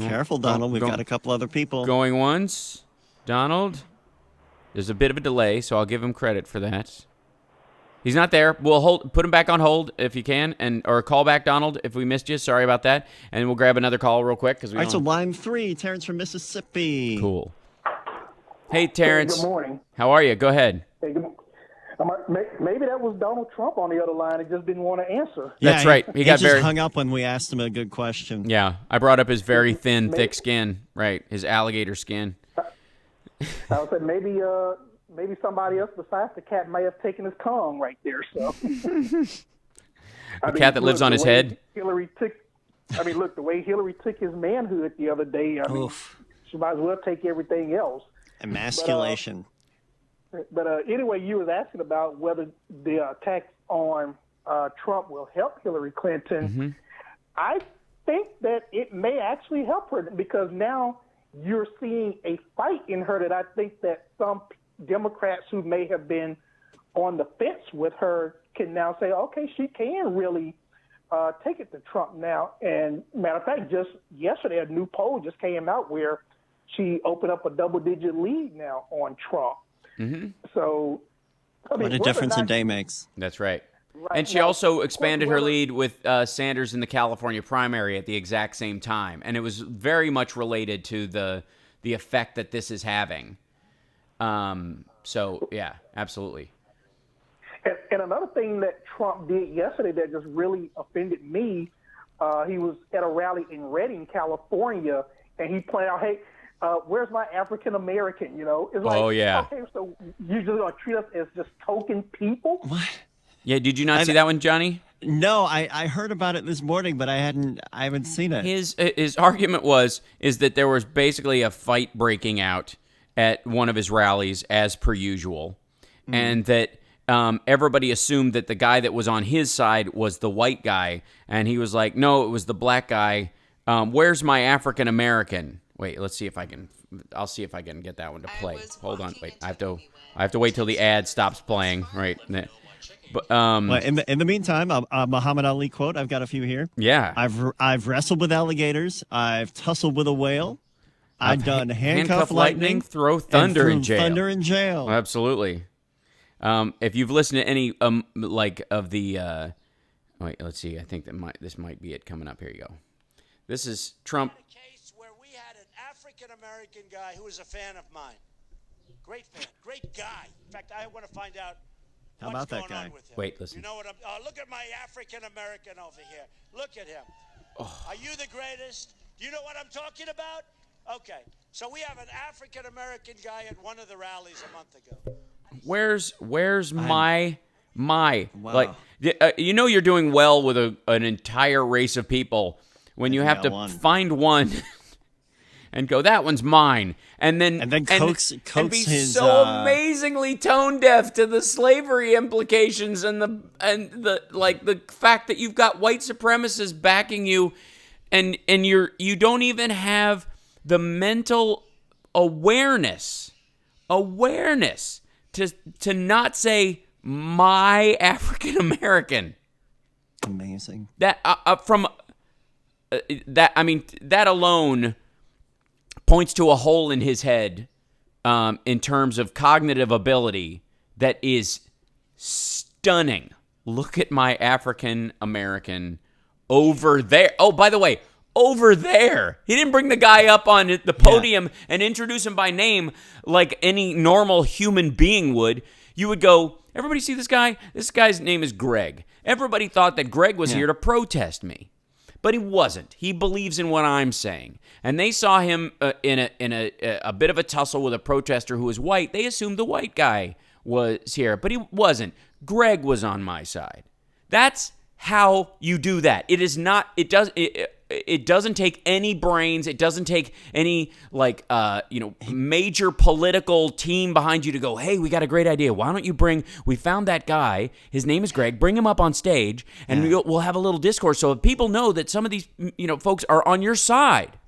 Careful, Donald. We've got a couple other people. Going once. Donald? There's a bit of a delay, so I'll give him credit for that. He's not there. We'll put him back on hold if you can, or call back Donald if we missed you. Sorry about that. And we'll grab another call real quick. All right, so line 3, Terrence from Mississippi. Cool. Hey, Terrence. Hey, good morning. How are you? Go ahead. Hey, maybe that was Donald Trump on the other line and just didn't want to answer. That's right. He got just hung up when we asked him a good question. Yeah, I brought up his very thin, thick skin. Right, his alligator skin. I would say maybe somebody else besides the cat may have taken his tongue right there. So a cat that lives on his head. Look, the way Hillary took his manhood the other day. She might as well take everything else. Emasculation. But anyway, you was asking about whether the attack on Trump will help Hillary Clinton. Mm-hmm. I think that it may actually help her, because now you're seeing a fight in her that I think that some Democrats who may have been on the fence with her can now say, okay, she can really take it to Trump now. And matter of fact, just yesterday, a new poll just came out where she opened up a double-digit lead now on Trump. Mm-hmm. So, what a difference a day makes. That's right. And she also expanded her lead with Sanders in the California primary at the exact same time, and it was very much related to the effect that this is having. So yeah, absolutely. And another thing that Trump did yesterday that just really offended me, he was at a rally in Redding, California, and he pointed out, hey, where's my African American? It's like, oh yeah. Okay, so you just gonna treat us as just token people? What? Yeah, did you not see that one, Johnny? No, I heard about it this morning, but I haven't seen it. His argument is that there was basically a fight breaking out at one of his rallies as per usual, and that everybody assumed that the guy that was on his side was the white guy, and he was like, no, it was the black guy. Where's my African American? Wait, let's see if I can. I'll see if I can get that one to play. Hold on, wait. I have to wait till the ad stops playing. Right. But well, in the meantime, a Muhammad Ali quote. I've got a few here. Yeah. I've wrestled with alligators. I've tussled with a whale. I've done handcuff lightning, throw thunder in jail. Thunder in jail. Absolutely. If you've listened to any of the, wait, let's see. I think this might be it coming up. Here you go. This is Trump. A case where we had an African American guy who was a fan of mine. Great fan, great guy. In fact, I want to find out. How about that guy? Wait, listen. You know what? Look at my African American over here. Look at him. Oh. Are you the greatest? Do you know what I'm talking about? Okay, so we have an African American guy at one of the rallies a month ago. Where's my wow. like? You're doing well with an entire race of people when you have to find one and go, that one's mine, and then coax be his so amazingly tone deaf to the slavery implications and the fact that you've got white supremacists backing you, and you don't even have the mental awareness to not say my African American. Amazing. That that alone points to a hole in his head in terms of cognitive ability that is stunning. Look at my African American over there. Oh, by the way, over there. He didn't bring the guy up on the podium and introduce him by name like any normal human being would. You would go, everybody see this guy? This guy's name is Greg. Everybody thought that Greg was here to protest me. But he wasn't. He believes in what I'm saying. And they saw him in a bit of a tussle with a protester who was white. They assumed the white guy was here, but he wasn't. Greg was on my side. That's how you do that. It is not. It doesn't take any brains. It doesn't take any major political team behind you to go, hey, we got a great idea. Why don't you we found that guy. His name is Greg. Bring him up on stage, and we'll have a little discourse so people know that some of these folks are on your side.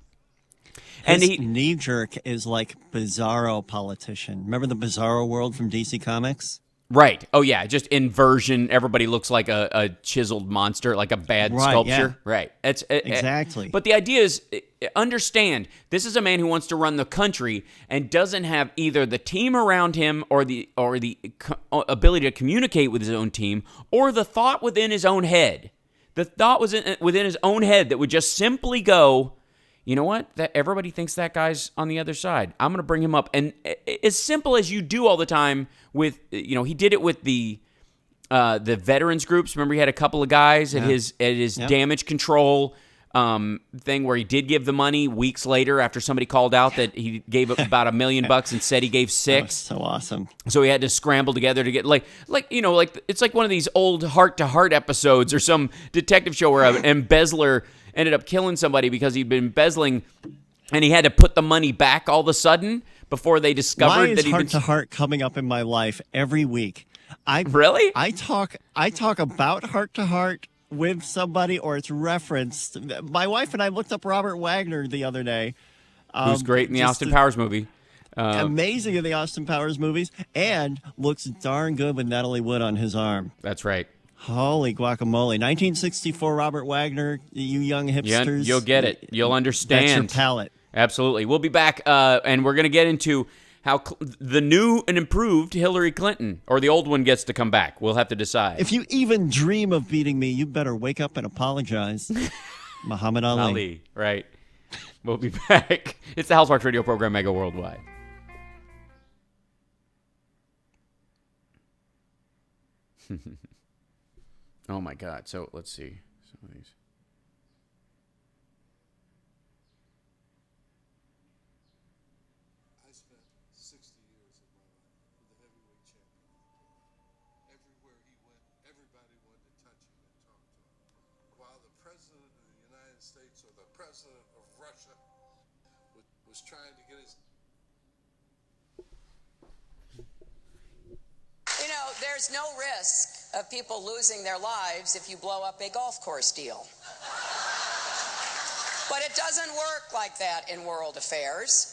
And knee jerk is like Bizarro politician. Remember the Bizarro world from DC Comics? Right. Oh, yeah. Just inversion. Everybody looks like a chiseled monster, like a bad sculpture. Yeah. Right. Exactly. But the idea is, understand, this is a man who wants to run the country and doesn't have either the team around him or the ability to communicate with his own team or the thought within his own head. The thought was within his own head that would just simply go, you know what? That everybody thinks that guy's on the other side. I'm going to bring him up. And as simple as you do all the time with, he did it with the veterans groups. Remember, he had a couple of guys at his damage control thing where he did give the money weeks later after somebody called out that he gave about $1 million and said he gave $6 million. So awesome. So he had to scramble together to get it's like one of these old Heart to Heart episodes or some detective show where an embezzler ended up killing somebody because he'd been embezzling, and he had to put the money back all of a sudden before they discovered that he'd been... Why is Heart to Heart coming up in my life every week? Really? I talk about Heart to Heart with somebody, or it's referenced. My wife and I looked up Robert Wagner the other day. Who's great in the Austin Powers movie. Amazing in the Austin Powers movies, and looks darn good with Natalie Wood on his arm. That's right. Holy guacamole. 1964 Robert Wagner, you young hipsters. You'll get it. You'll understand. That's your palate. Absolutely. We'll be back, and we're going to get into how the new and improved Hillary Clinton, or the old one, gets to come back. We'll have to decide. If you even dream of beating me, you better wake up and apologize. Muhammad Ali. Right. We'll be back. It's the Houseparks Radio program, Mega Worldwide. Oh my God. So let's see some of these. I spent 60 years of my life with the heavyweight champion. Everywhere he went, everybody wanted to touch him and talk to him. While the president of the United States or the president of Russia was trying to get his... There's no risk of people losing their lives if you blow up a golf course deal. But it doesn't work like that in world affairs.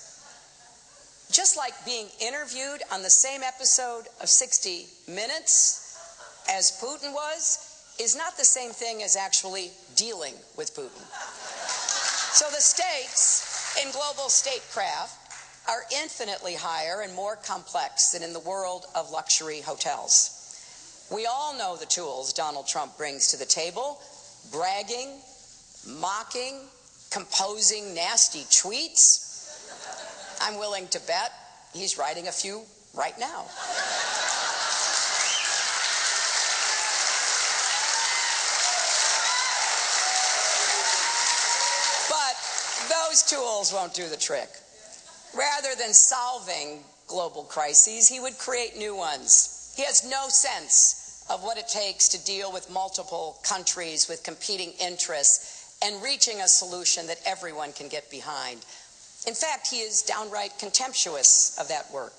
Just like being interviewed on the same episode of 60 Minutes as Putin was, is not the same thing as actually dealing with Putin. So the stakes in global statecraft are infinitely higher and more complex than in the world of luxury hotels. We all know the tools Donald Trump brings to the table: bragging, mocking, composing nasty tweets. I'm willing to bet he's writing a few right now. But those tools won't do the trick. Rather than solving global crises, he would create new ones. He has no sense of what it takes to deal with multiple countries with competing interests and reaching a solution that everyone can get behind. In fact, he is downright contemptuous of that work.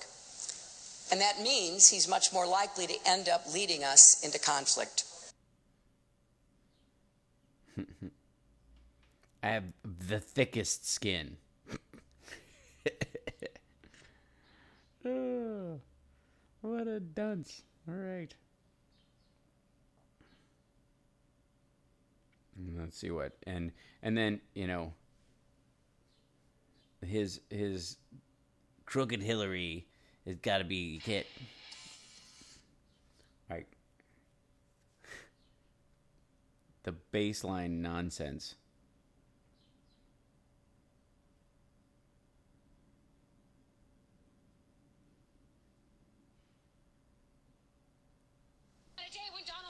And that means he's much more likely to end up leading us into conflict. I have the thickest skin. Oh, what a dunce. All right. Let's see what. And then, his crooked Hillary has got to be hit. All right. The baseline nonsense.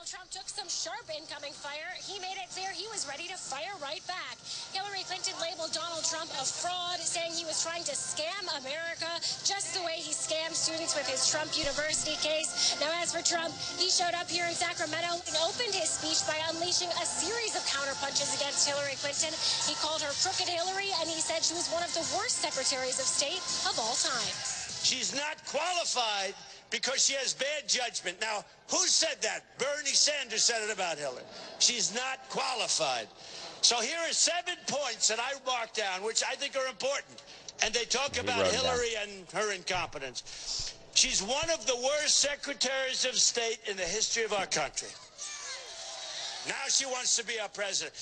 Trump took some sharp incoming fire, he made it clear he was ready to fire right back. Hillary Clinton labeled Donald Trump a fraud, saying he was trying to scam America just the way he scammed students with his Trump University case. Now, as for Trump, he showed up here in Sacramento and opened his speech by unleashing a series of counterpunches against Hillary Clinton. He called her Crooked Hillary, and he said she was one of the worst secretaries of state of all time. She's not qualified because she has bad judgment. Now, who said that? Bernie Sanders said it about Hillary. She's not qualified. So here are 7 points that I marked down, which I think are important. And they talk about Hillary and her incompetence. She's one of the worst secretaries of state in the history of our country. Now she wants to be our president.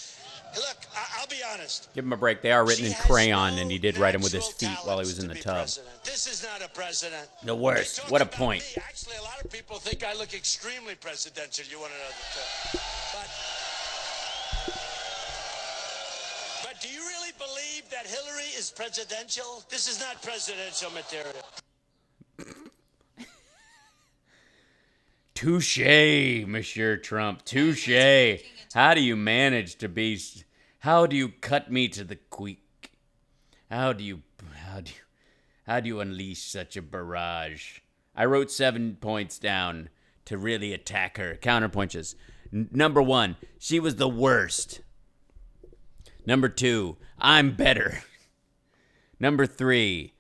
Look, I'll be honest. Give him a break. They are written in crayon, and he did write them with his feet while he was in the tub. This is not a president. The worst. What a point. Me. Actually, a lot of people think I look extremely presidential. You want to know the truth. But do you really believe that Hillary is presidential? This is not presidential material. Touché, Monsieur Trump. Touché. How do you manage to be? How do you cut me to the quick? How do you unleash such a barrage? I wrote 7 points down to really attack her. Counterpunches. Number 1, she was the worst. Number 2, I'm better. Number 3,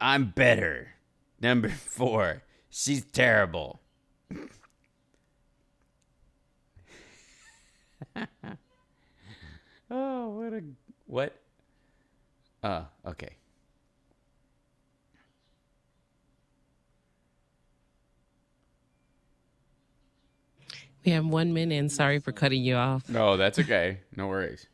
I'm better. Number 4, she's terrible. Oh, what? Okay. We have 1 minute, and sorry for cutting you off. No, that's okay. No worries.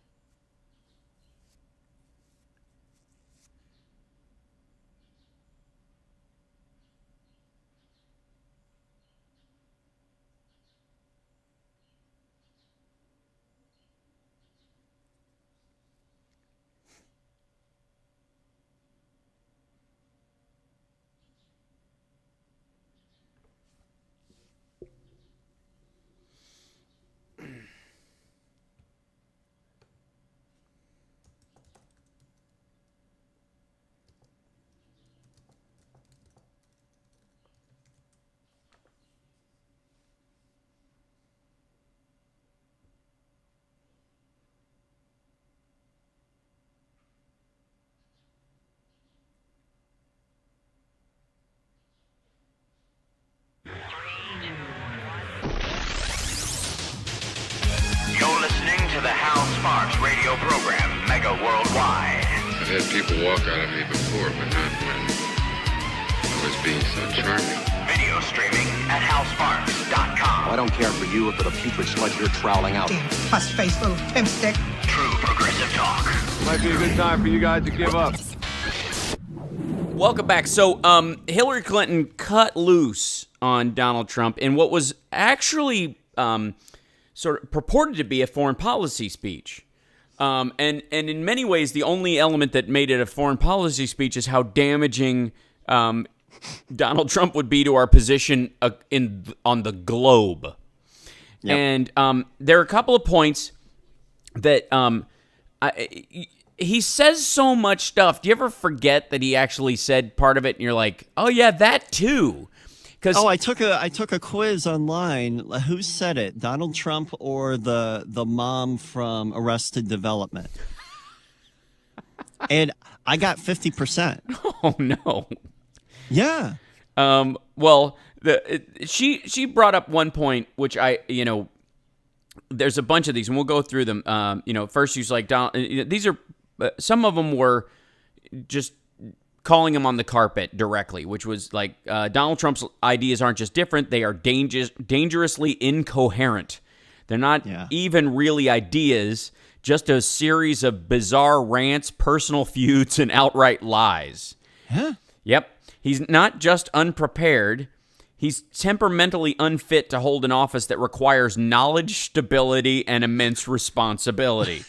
You're listening to the Hal Sparks radio program, Mega Worldwide. I've had people walk out of me before, but not when I was being so charming. Video streaming at halsparks.com. I don't care for you if the putrid sludge you're troweling out. Damn puss-faced little pimp stick. True progressive talk. Might be a good time for you guys to give up. Welcome back. So, Hillary Clinton cut loose on Donald Trump in what was actually sort of purported to be a foreign policy speech. And in many ways, the only element that made it a foreign policy speech is how damaging Donald Trump would be to our position on the globe. Yep. And there are a couple of points that he says so much stuff. Do you ever forget that he actually said part of it, and you're like, oh yeah, that too? I took a quiz online. Who said it? Donald Trump or the mom from Arrested Development? And I got 50%. Oh no. Yeah. Well, she brought up one point, which there's a bunch of these, and we'll go through them. First she's like, these are some of them were just calling him on the carpet directly, which was like Donald Trump's ideas aren't just different; they are dangerously incoherent. They're not even really ideas, just a series of bizarre rants, personal feuds, and outright lies. Huh? Yep. He's not just unprepared. He's temperamentally unfit to hold an office that requires knowledge, stability, and immense responsibility.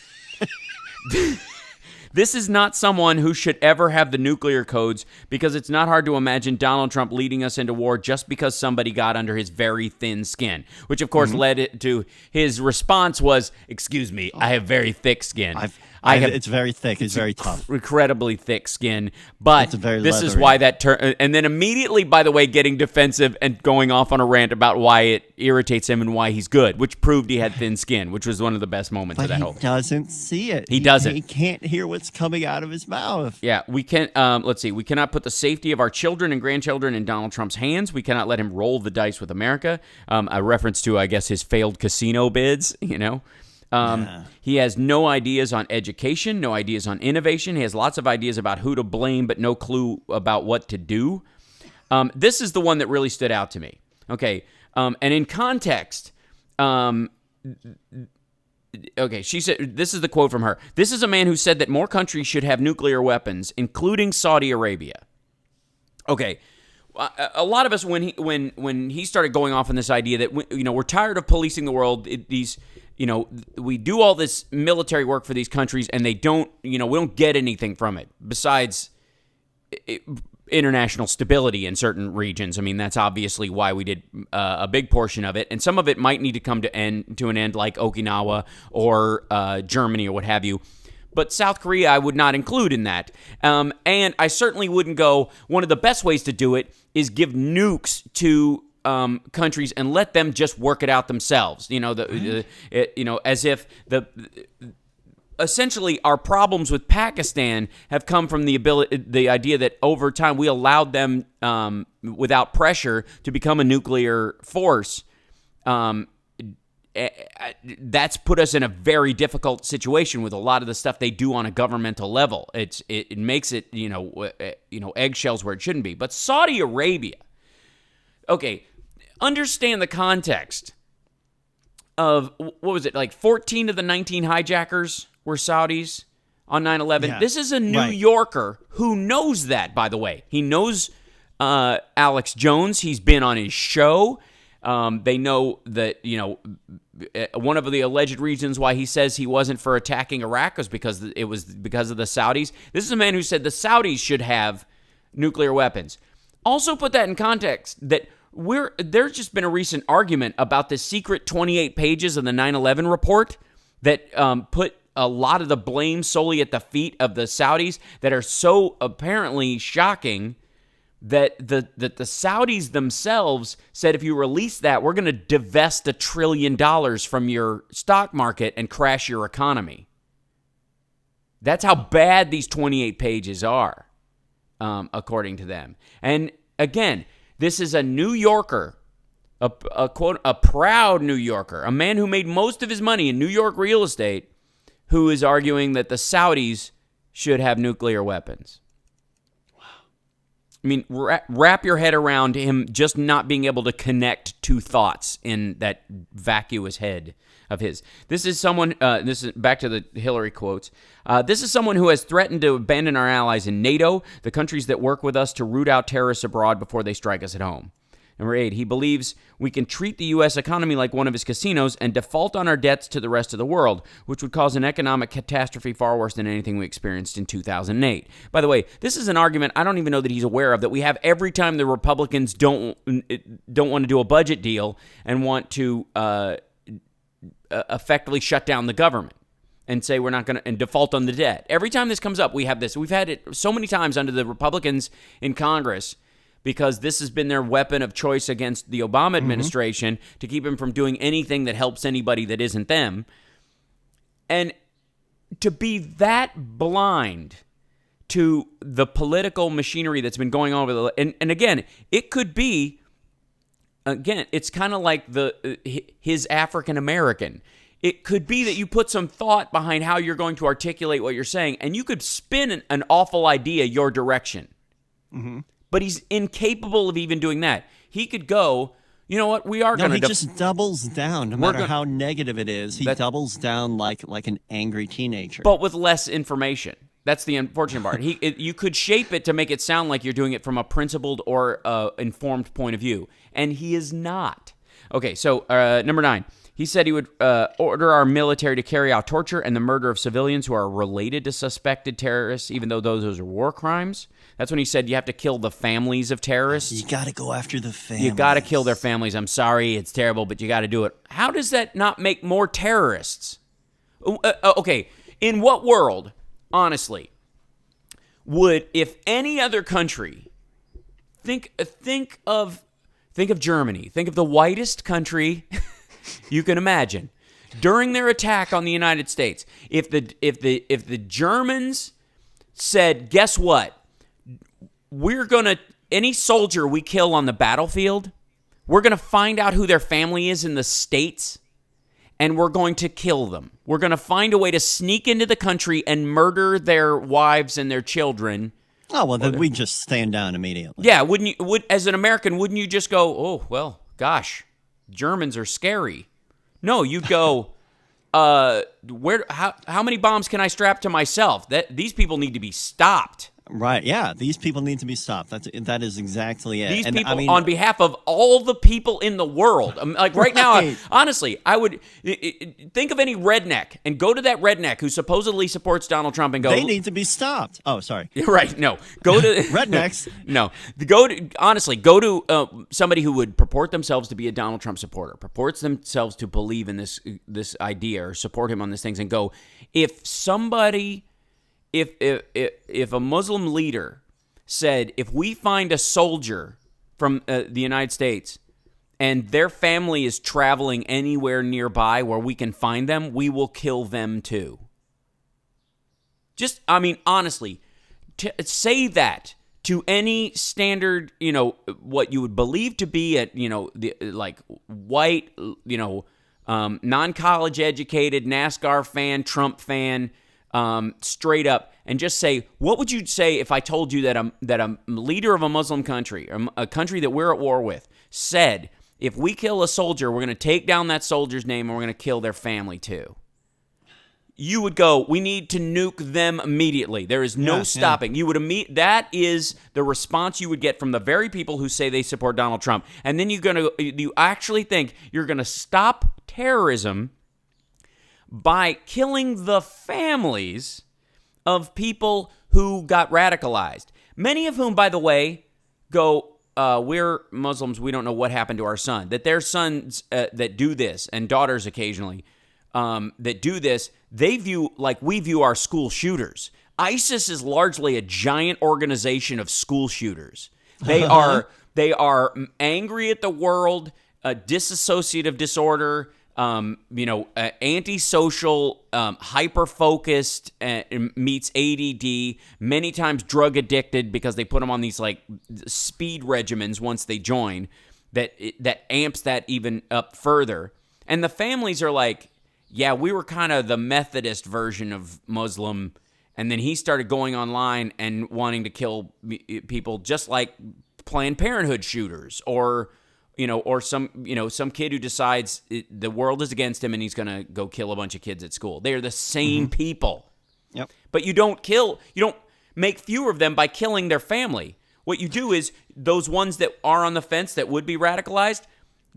This is not someone who should ever have the nuclear codes, because it's not hard to imagine Donald Trump leading us into war just because somebody got under his very thin skin, which of course led it to his response was, excuse me, I have very thick skin. It's very thick. It's very tough. Incredibly thick skin. But this is leathery. why that and then immediately, by the way, getting defensive and going off on a rant about why it irritates him and why he's good, which proved he had thin skin, which was one of the best moments of that whole. He doesn't see it. He doesn't. He can't hear what's coming out of his mouth. Yeah, we can't. Let's see. We cannot put the safety of our children and grandchildren in Donald Trump's hands. We cannot let him roll the dice with America. A reference to, I guess, his failed casino bids. He has no ideas on education, no ideas on innovation. He has lots of ideas about who to blame, but no clue about what to do. This is the one that really stood out to me. Okay, and in context, okay, she said, this is the quote from her. This is a man who said that more countries should have nuclear weapons, including Saudi Arabia. Okay. A lot of us, when he started going off on this idea that we're tired of policing the world, we do all this military work for these countries and they don't, we don't get anything from it besides international stability in certain regions. I mean, that's obviously why we did a big portion of it, and some of it might need to come to an end, like Okinawa or Germany or what have you. But South Korea, I would not include in that. And I certainly wouldn't go, one of the best ways to do it is give nukes to countries and let them just work it out themselves. As if essentially our problems with Pakistan have come from the idea that over time we allowed them without pressure to become a nuclear force. That's put us in a very difficult situation with a lot of the stuff they do on a governmental level. It makes it eggshells where it shouldn't be. But Saudi Arabia, okay, understand the context of what was it, like 14 of the 19 hijackers were Saudis on 9/11. Yeah, this is a New Yorker who knows that. By the way, he knows Alex Jones. He's been on his show. They know that, one of the alleged reasons why he says he wasn't for attacking Iraq was because of the Saudis. This is a man who said the Saudis should have nuclear weapons. Also put that in context that there's just been a recent argument about the secret 28 pages of the 9/11 report that put a lot of the blame solely at the feet of the Saudis that are so apparently shocking that the Saudis themselves said, if you release that, we're going to divest $1 trillion from your stock market and crash your economy. That's how bad these 28 pages are, according to them. And again, this is a New Yorker, a proud New Yorker, a man who made most of his money in New York real estate, who is arguing that the Saudis should have nuclear weapons. I mean, wrap your head around him just not being able to connect two thoughts in that vacuous head of his. This is someone, this is back to the Hillary quotes. This is someone who has threatened to abandon our allies in NATO, the countries that work with us to root out terrorists abroad before they strike us at home. Number 8, he believes we can treat the U.S. economy like one of his casinos and default on our debts to the rest of the world, which would cause an economic catastrophe far worse than anything we experienced in 2008. By the way, this is an argument I don't even know that he's aware of that we have every time the Republicans don't want to do a budget deal and want to effectively shut down the government and say we're not going to and default on the debt. Every time this comes up, we have this. We've had it so many times under the Republicans in Congress, because this has been their weapon of choice against the Obama administration to keep them from doing anything that helps anybody that isn't them. And to be that blind to the political machinery that's been going on over and again, it could be, it's kind of like his African American. It could be that you put some thought behind how you're going to articulate what you're saying, and you could spin an awful idea your direction. Mm-hmm. But he's incapable of even doing that. He could go, you know what, we are going to... He just doubles down, no matter how negative it is. He doubles down like an angry teenager. But with less information. That's the unfortunate part. You could shape it to make it sound like you're doing it from a principled or informed point of view. And he is not. Okay, so number 9. He said he would order our military to carry out torture and the murder of civilians who are related to suspected terrorists, even though those are war crimes. That's when he said you have to kill the families of terrorists. You got to go after the families. You got to kill their families. I'm sorry, it's terrible, but you got to do it. How does that not make more terrorists? Okay, in what world, honestly, would, if any other country, think of Germany, think of the whitest country you can imagine. During their attack on the United States, if the Germans said, guess what? Any soldier we kill on the battlefield, we're going to find out who their family is in the States, and we're going to kill them. We're going to find a way to sneak into the country and murder their wives and their children. Oh, well, then we just stand down immediately. Yeah, as an American, wouldn't you just go, oh, well, gosh, Germans are scary? No, you'd go, how many bombs can I strap to myself? These people need to be stopped. Right, yeah, these people need to be stopped. That is exactly it. These people, on behalf of all the people in the world, like right now, honestly, I would think of any redneck and go to that redneck who supposedly supports Donald Trump and go, they need to be stopped. Oh, sorry. Right, no. Go to rednecks. No, go to somebody who would purport themselves to be a Donald Trump supporter, purports themselves to believe in this idea or support him on these things, and go, if a Muslim leader said, if we find a soldier from the United States and their family is traveling anywhere nearby where we can find them, we will kill them too. Honestly, say that to any standard, what you would believe to be white, non-college educated, NASCAR fan, Trump fan, straight up, and just say, what would you say if I told you that a leader of a Muslim country, a country that we're at war with, said, if we kill a soldier, we're going to take down that soldier's name and we're going to kill their family too? You would go, we need to nuke them immediately. There is no stopping. You would that is the response you would get from the very people who say they support Donald Trump. And then you actually think you're going to stop terrorism by killing the families of people who got radicalized. Many of whom, by the way, go, we're Muslims, we don't know what happened to our son. That their sons that do this, and daughters occasionally, that do this, they view like we view our school shooters. ISIS is largely a giant organization of school shooters. They are angry at the world, dissociative disorder, antisocial, hyper-focused, meets ADD, many times drug addicted because they put them on these like speed regimens once they join that amps that even up further. And the families are like, yeah, we were kind of the Methodist version of Muslim, and then he started going online and wanting to kill people just like Planned Parenthood shooters or some kid who decides the world is against him and he's going to go kill a bunch of kids at school. They are the same people. Yep. But you don't make fewer of them by killing their family. What you do is those ones that are on the fence that would be radicalized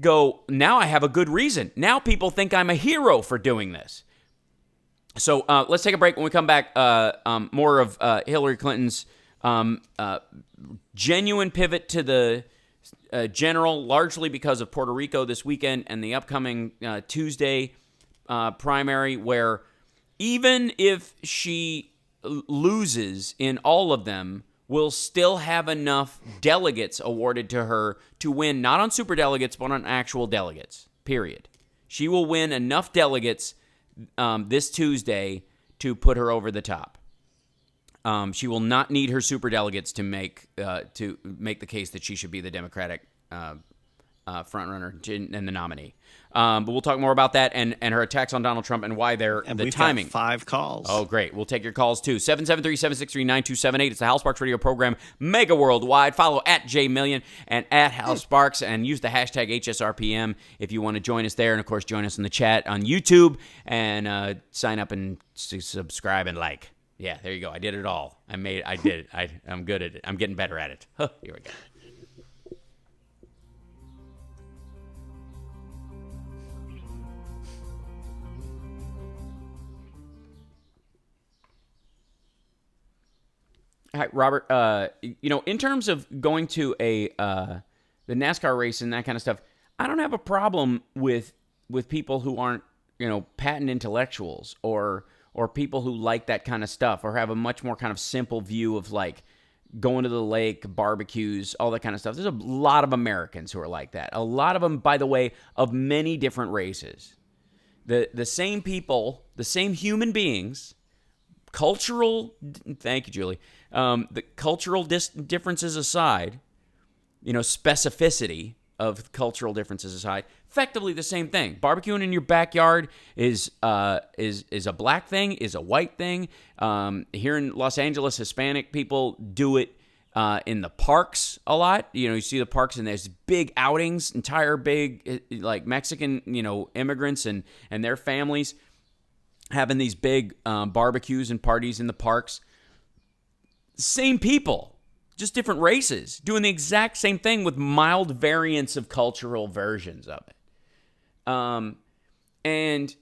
go, now I have a good reason. Now people think I'm a hero for doing this. So let's take a break. When we come back, more of Hillary Clinton's genuine pivot to the general, largely because of Puerto Rico this weekend and the upcoming Tuesday primary, where even if she loses in all of them, will still have enough delegates awarded to her to win, not on superdelegates, but on actual delegates, period. She will win enough delegates this Tuesday to put her over the top. She will not need her superdelegates to make the case that she should be the Democratic frontrunner and the nominee. But we'll talk more about that and her attacks on Donald Trump and why they're and the we've timing. Got 5 calls. Oh, great. We'll take your calls too. 773-763-9278. It's the Hal Sparks Radio program, mega worldwide. Follow at JMillion and at Hal Sparks and use the hashtag HSRPM if you want to join us there. And of course, join us in the chat on YouTube and sign up and subscribe and like. Yeah, there you go. I did it all. I did it. I'm good at it. I'm getting better at it. Here we go. Hi, Robert. In terms of going to the NASCAR race and that kind of stuff, I don't have a problem with people who aren't, patent intellectuals or people who like that kind of stuff or have a much more kind of simple view of like going to the lake, barbecues, all that kind of stuff. There's a lot of Americans who are like that. A lot of them, by the way, of many different races. The same people, the same human beings, thank you, Julie. The cultural differences aside, specificity of cultural differences aside, effectively the same thing. Barbecuing in your backyard is a black thing, is a white thing. Here in Los Angeles, Hispanic people do it in the parks a lot. You see the parks and there's big outings, entire big like Mexican, immigrants and their families having these big barbecues and parties in the parks. Same people, just different races, doing the exact same thing with mild variants of cultural versions of it. And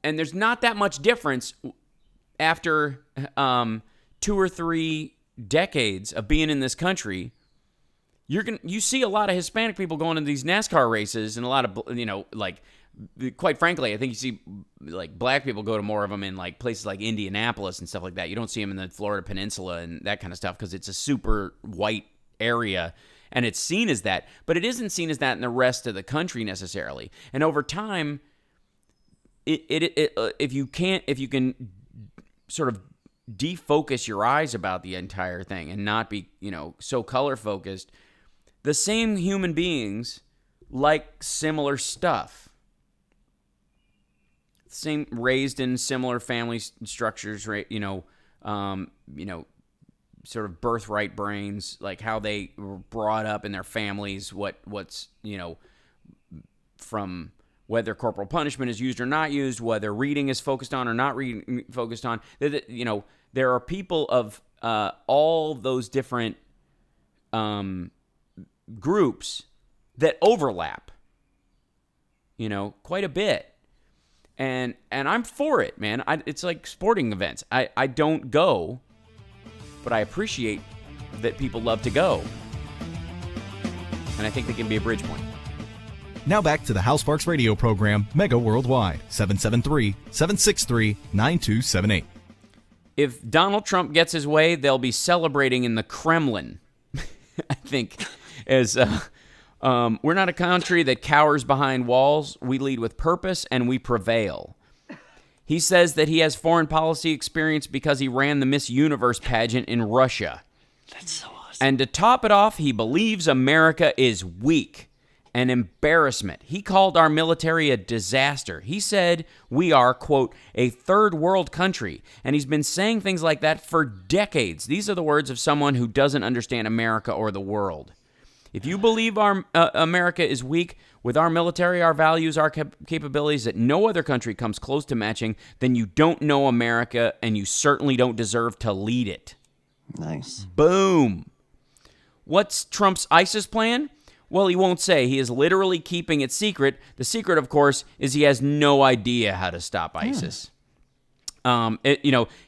there's not that much difference after 2 or 3 decades of being in this country. You see a lot of Hispanic people going to these NASCAR races, and a lot of quite frankly, I think you see like black people go to more of them in like places like Indianapolis and stuff like that. You don't see them in the Florida Peninsula and that kind of stuff because it's a super white area and it's seen as that, but it isn't seen as that in the rest of the country necessarily. And over time, if you can sort of defocus your eyes about the entire thing and not be so color focused, the same human beings like similar stuff. Same, raised in similar family structures, right? Sort of birthright brains, like how they were brought up in their families, what's from whether corporal punishment is used or not used, whether reading is focused on or not reading focused on. There are people of all those different groups that overlap, quite a bit. And I'm for it, man. It's like sporting events. I don't go, but I appreciate that people love to go. And I think they can be a bridge point. Now back to the Hal Sparks radio program, Mega Worldwide, 773-763-9278. If Donald Trump gets his way, they'll be celebrating in the Kremlin. I think we're not a country that cowers behind walls. We lead with purpose, and we prevail. He says that he has foreign policy experience because he ran the Miss Universe pageant in Russia. That's so awesome. And to top it off, he believes America is weak, an embarrassment. He called our military a disaster. He said we are, quote, a third world country. And he's been saying things like that for decades. These are the words of someone who doesn't understand America or the world. If you believe our America is weak, with our military, our values, our capabilities that no other country comes close to matching, then you don't know America, and you certainly don't deserve to lead it. Nice. Boom. What's Trump's ISIS plan? Well, he won't say. He is literally keeping it secret. The secret, of course, is he has no idea how to stop ISIS.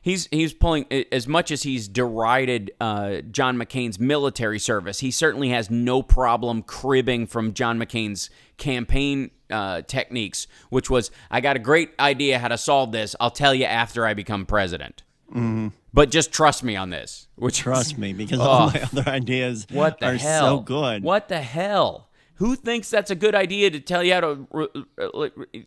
He's pulling, as much as he's derided John McCain's military service, he certainly has no problem cribbing from John McCain's campaign techniques, which was, I got a great idea how to solve this. I'll tell you after I become president. Mm-hmm. But just trust me on this. Trust me, because all my other ideas are so good. What the hell? Who thinks that's a good idea to tell you how to...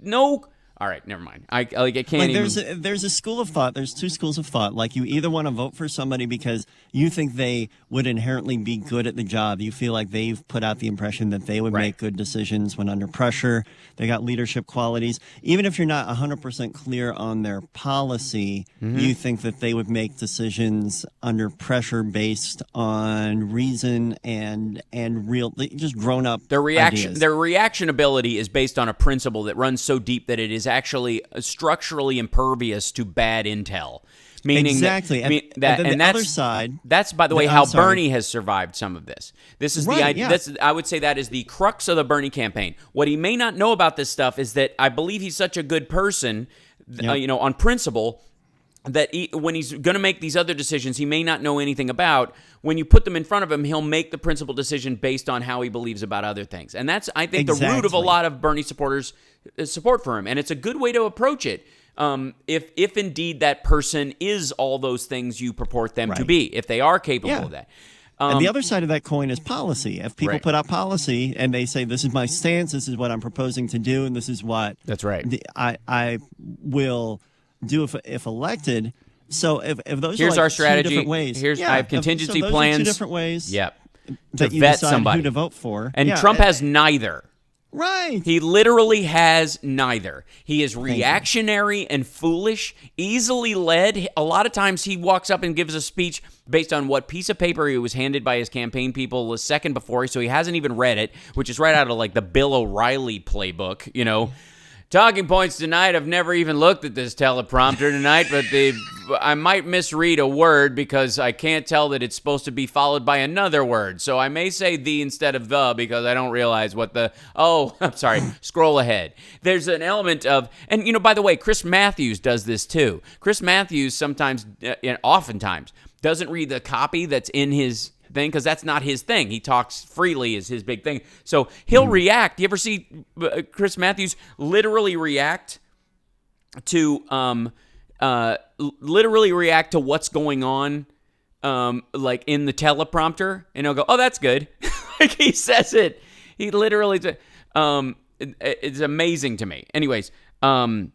No... All right, never mind. I can't even... There's a school of thought. There's 2 schools of thought. Like, you either want to vote for somebody because you think they would inherently be good at the job. You feel like they've put out the impression that they would make good decisions when under pressure. They got leadership qualities. Even if you're not 100% clear on their policy, you think that they would make decisions under pressure based on reason and real, just grown up ideas. Their reaction ability is based on a principle that runs so deep that it is actually structurally impervious to bad intel. Meaning exactly. Other side. That's, by the way, how Bernie has survived some of this. This is the idea. Yeah. I would say that is the crux of the Bernie campaign. What he may not know about this stuff is that I believe he's such a good person, on principle, that when he's going to make these other decisions he may not know anything about, when you put them in front of him, he'll make the principal decision based on how he believes about other things. And that's, I think, the root of a lot of Bernie supporters' support for him. And it's a good way to approach it. If indeed that person is all those things you purport them to be, if they are capable of that. And the other side of that coin is policy. If people put out policy and they say, this is my stance, this is what I'm proposing to do, and this is what I will do if elected. So if those Here's are like our strategy. 2 different ways. I have contingency those plans. Are 2 different ways. Yep. That to you vet decide somebody. who to vote for. And Trump has neither. Right. He literally has neither. He is reactionary and foolish, easily led. A lot of times he walks up and gives a speech based on what piece of paper he was handed by his campaign people a second before, so he hasn't even read it, which is right out of like the Bill O'Reilly playbook, you know. Talking points tonight. I've never even looked at this teleprompter tonight, but I might misread a word because I can't tell that it's supposed to be followed by another word. So I may say the instead of the because I don't realize what the... Oh, I'm sorry. Scroll ahead. There's an element of... And, you know, by the way, Chris Matthews does this too. Chris Matthews sometimes, oftentimes, doesn't read the copy that's in his thing because that's not his thing. He talks freely is his big thing. So he'll react. You ever see Chris Matthews literally react to what's going on like in the teleprompter, and he'll go, "Oh, that's good." Like he says it. He literally it's amazing to me. Anyways, so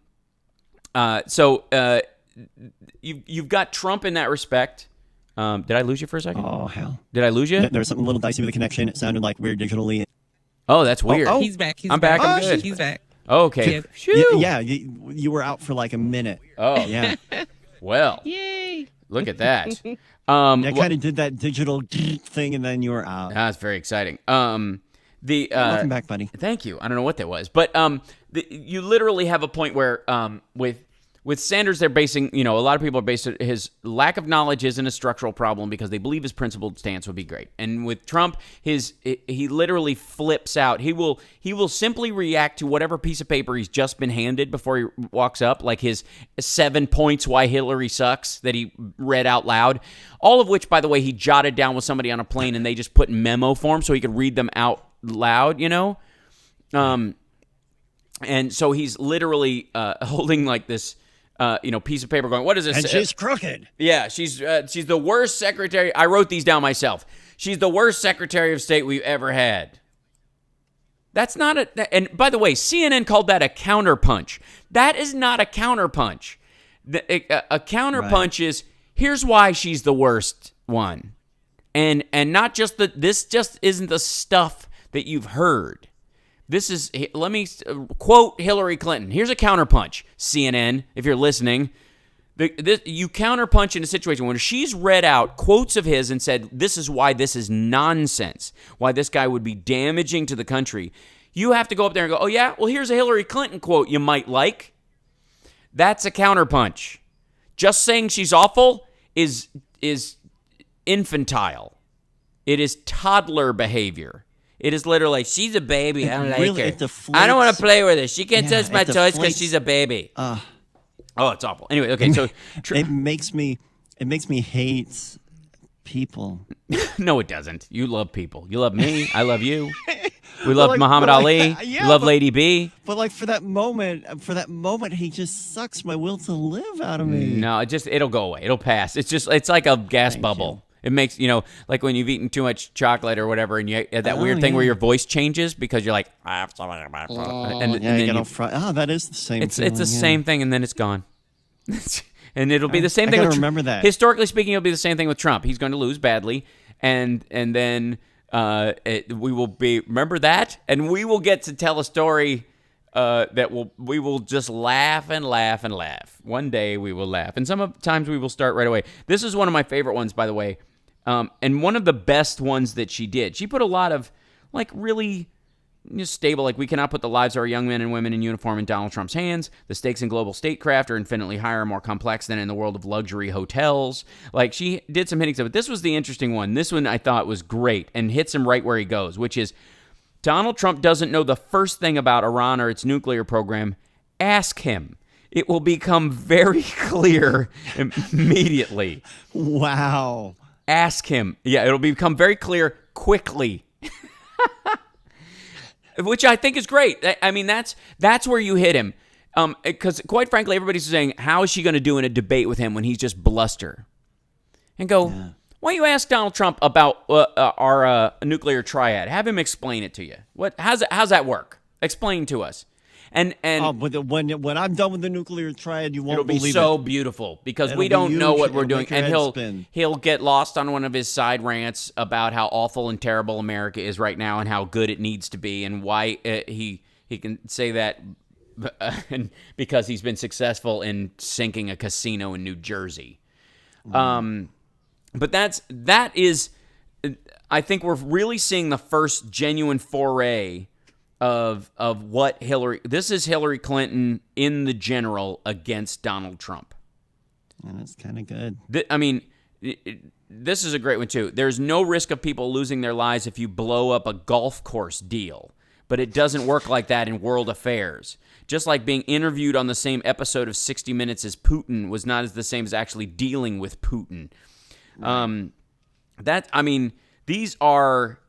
you've got Trump in that respect. Did I lose you for a second? Oh, hell. Did I lose you? There was something a little dicey with the connection. It sounded like we're digitally. Oh, that's weird. Oh, He's back. I'm back. I'm good. He's back. Okay. Yeah, you were out for like a minute. Oh. Yeah. Well. Yay. Look at that. I kind of did that digital thing, and then you were out. That's very exciting. Welcome back, buddy. Thank you. I don't know what that was, but you literally have a point where with Sanders, they're basing, a lot of people are basing his lack of knowledge isn't a structural problem because they believe his principled stance would be great. And with Trump, he literally flips out. He will simply react to whatever piece of paper he's just been handed before he walks up, like his 7 points why Hillary sucks that he read out loud. All of which, by the way, he jotted down with somebody on a plane and they just put in memo form so he could read them out loud, And so he's literally holding like this piece of paper going, what is this? And she's crooked. Yeah, she's the worst secretary. I wrote these down myself. She's the worst Secretary of State we've ever had. That's not and by the way, CNN called that a counterpunch. That is not a counterpunch. A counterpunch is, here's why she's the worst one. And not just this just isn't the stuff that you've heard. This is, let me quote Hillary Clinton. Here's a counterpunch, CNN, if you're listening. You counterpunch in a situation when she's read out quotes of his and said, this is why this is nonsense, why this guy would be damaging to the country. You have to go up there and go, oh yeah, well here's a Hillary Clinton quote you might like. That's a counterpunch. Just saying she's awful is infantile. It is toddler behavior. It is literally, she's a baby. I don't like her. I don't want to play with her. She can't touch my toys because she's a baby. Oh, it's awful. Anyway, okay, so it makes me hate people. No, it doesn't. You love people. You love me. I love you. We love Muhammad Ali. You love Lady B. But like for that moment, he just sucks my will to live out of me. No, it'll go away. It'll pass. It's like a gas bubble. It makes, like when you've eaten too much chocolate or whatever, and you have that weird thing where your voice changes because you're like, I have something in my throat. And that is the same thing. It's the same thing, and then it's gone. And it'll be the same thing. I gotta remember that. Historically speaking, it'll be the same thing with Trump. He's going to lose badly, and then we will be, remember that? And we will get to tell a story that we will just laugh and laugh and laugh. One day we will laugh. And sometimes we will start right away. This is one of my favorite ones, by the way. And one of the best ones that she did. She put a lot of, like, really stable, like, we cannot put the lives of our young men and women in uniform in Donald Trump's hands. The stakes in global statecraft are infinitely higher and more complex than in the world of luxury hotels. Like, she did some hitting stuff. But this was the interesting one. This one I thought was great and hits him right where he goes, which is, Donald Trump doesn't know the first thing about Iran or its nuclear program. Ask him. it will become very clear immediately. Wow. Ask him. Yeah, it'll become very clear quickly. Which I think is great. I mean, that's where you hit him. Because quite frankly, everybody's saying, how is she going to do in a debate with him when he's just bluster? And go, why don't you ask Donald Trump about our nuclear triad? Have him explain it to you. How's that work? Explain to us. And but when I'm done with the nuclear triad, you won't believe it. It'll be so beautiful because we don't know what we're doing, and he'll get lost on one of his side rants about how awful and terrible America is right now and how good it needs to be, and why he can say that because he's been successful in sinking a casino in New Jersey. But that is, I think we're really seeing the first genuine foray of what this is Hillary Clinton in the general against Donald Trump. And that's kind of good. This is a great one too. There's no risk of people losing their lives if you blow up a golf course deal, but it doesn't work like that in world affairs. Just like being interviewed on the same episode of 60 Minutes as Putin was not the same as actually dealing with Putin. Right. These are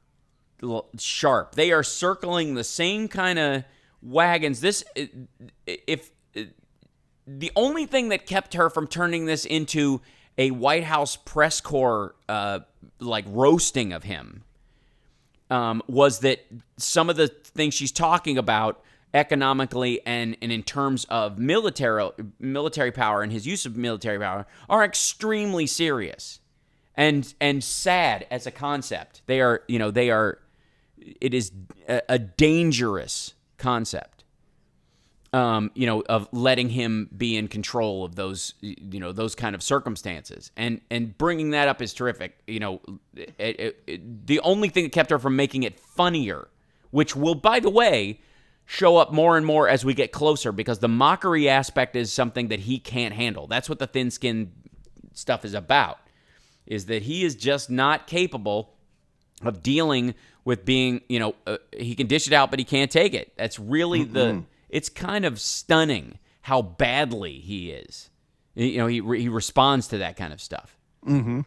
sharp. They are circling the same kind of wagons. If the only thing that kept her from turning this into a White House press corps roasting of him was that some of the things she's talking about economically and in terms of military power and his use of military power are extremely serious and sad as a concept. It is a dangerous concept, of letting him be in control of those kind of circumstances. And bringing that up is terrific. The only thing that kept her from making it funnier, which will, by the way, show up more and more as we get closer, because the mockery aspect is something that he can't handle. That's what the thin-skinned stuff is about, is that he is just not capable of dealing with being, he can dish it out, but he can't take it. That's really it's kind of stunning how badly he is. He responds to that kind of stuff. Mm-hmm.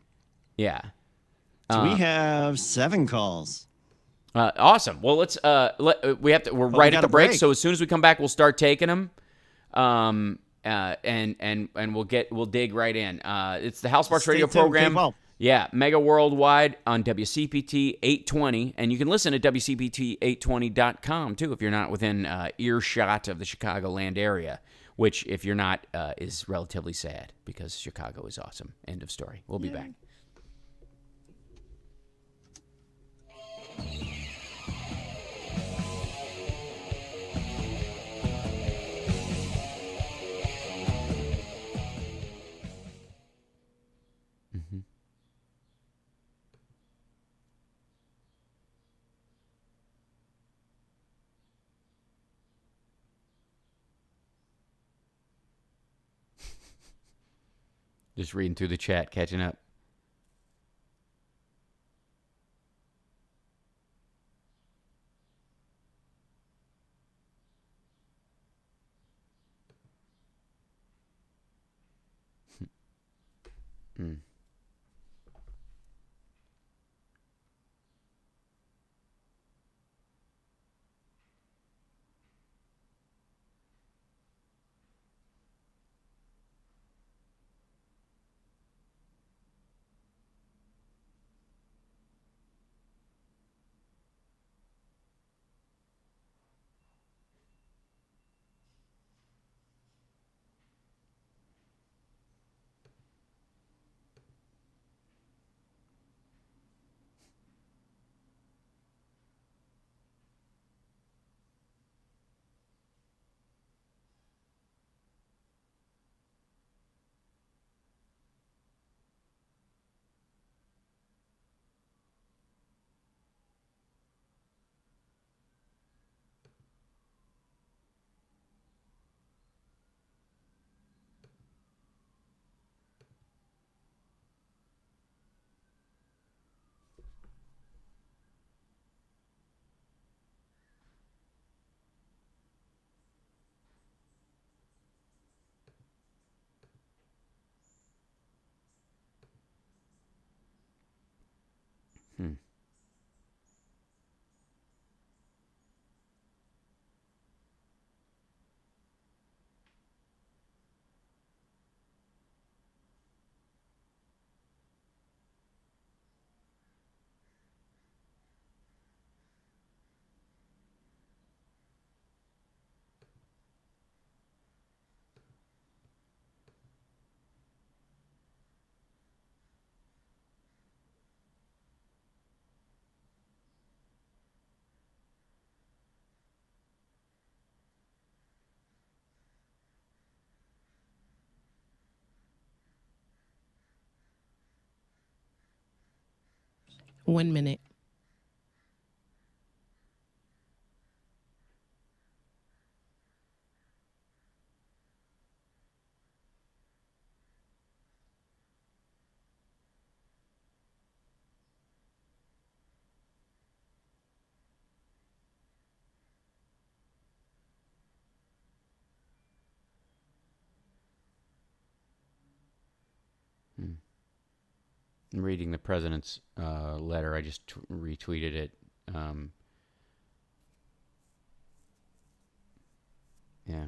Yeah. So we have 7 calls. Awesome. Well, let's we're right at the break. So as soon as we come back, we'll start taking them. And we'll dig right in. It's the House Sparks Radio program. Yeah, Mega Worldwide on WCPT 820, and you can listen at WCPT820.com too if you're not within earshot of the Chicagoland area, which if you're not is relatively sad because Chicago is awesome. End of story. We'll be back. Just reading through the chat, catching up. 1 minute. I'm reading the president's letter. I just retweeted it. Yeah.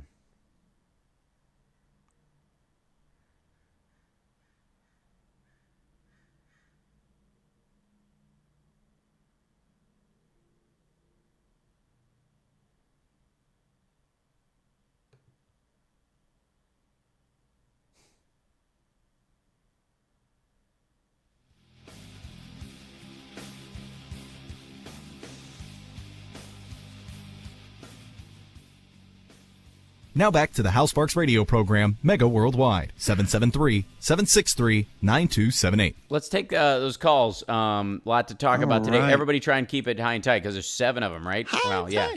Now back to the Hal Sparks radio program, Mega Worldwide, 773-763-9278. Let's take those calls. Lot to talk about today. right. Everybody try and keep it high and tight because there's 7 of them, right? Wow, yeah.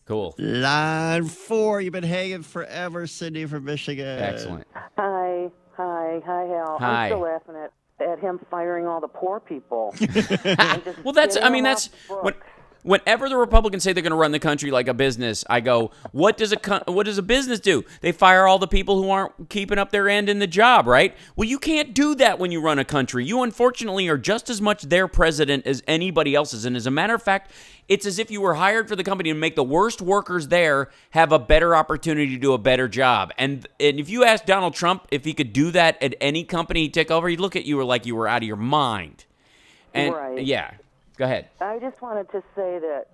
Cool. Line 4, you've been hanging forever, Sydney from Michigan. Excellent. Hi, Hal. Hi. I'm still laughing at him firing all the poor people. Well, that's whenever the Republicans say they're going to run the country like a business, I go, what does a business do? They fire all the people who aren't keeping up their end in the job, right? Well, you can't do that when you run a country. You unfortunately are just as much their president as anybody else's. And as a matter of fact, it's as if you were hired for the company to make the worst workers there have a better opportunity to do a better job. And if you ask Donald Trump if he could do that at any company he'd take over, he'd look at you like you were out of your mind. And Right. yeah. Go ahead. I just wanted to say that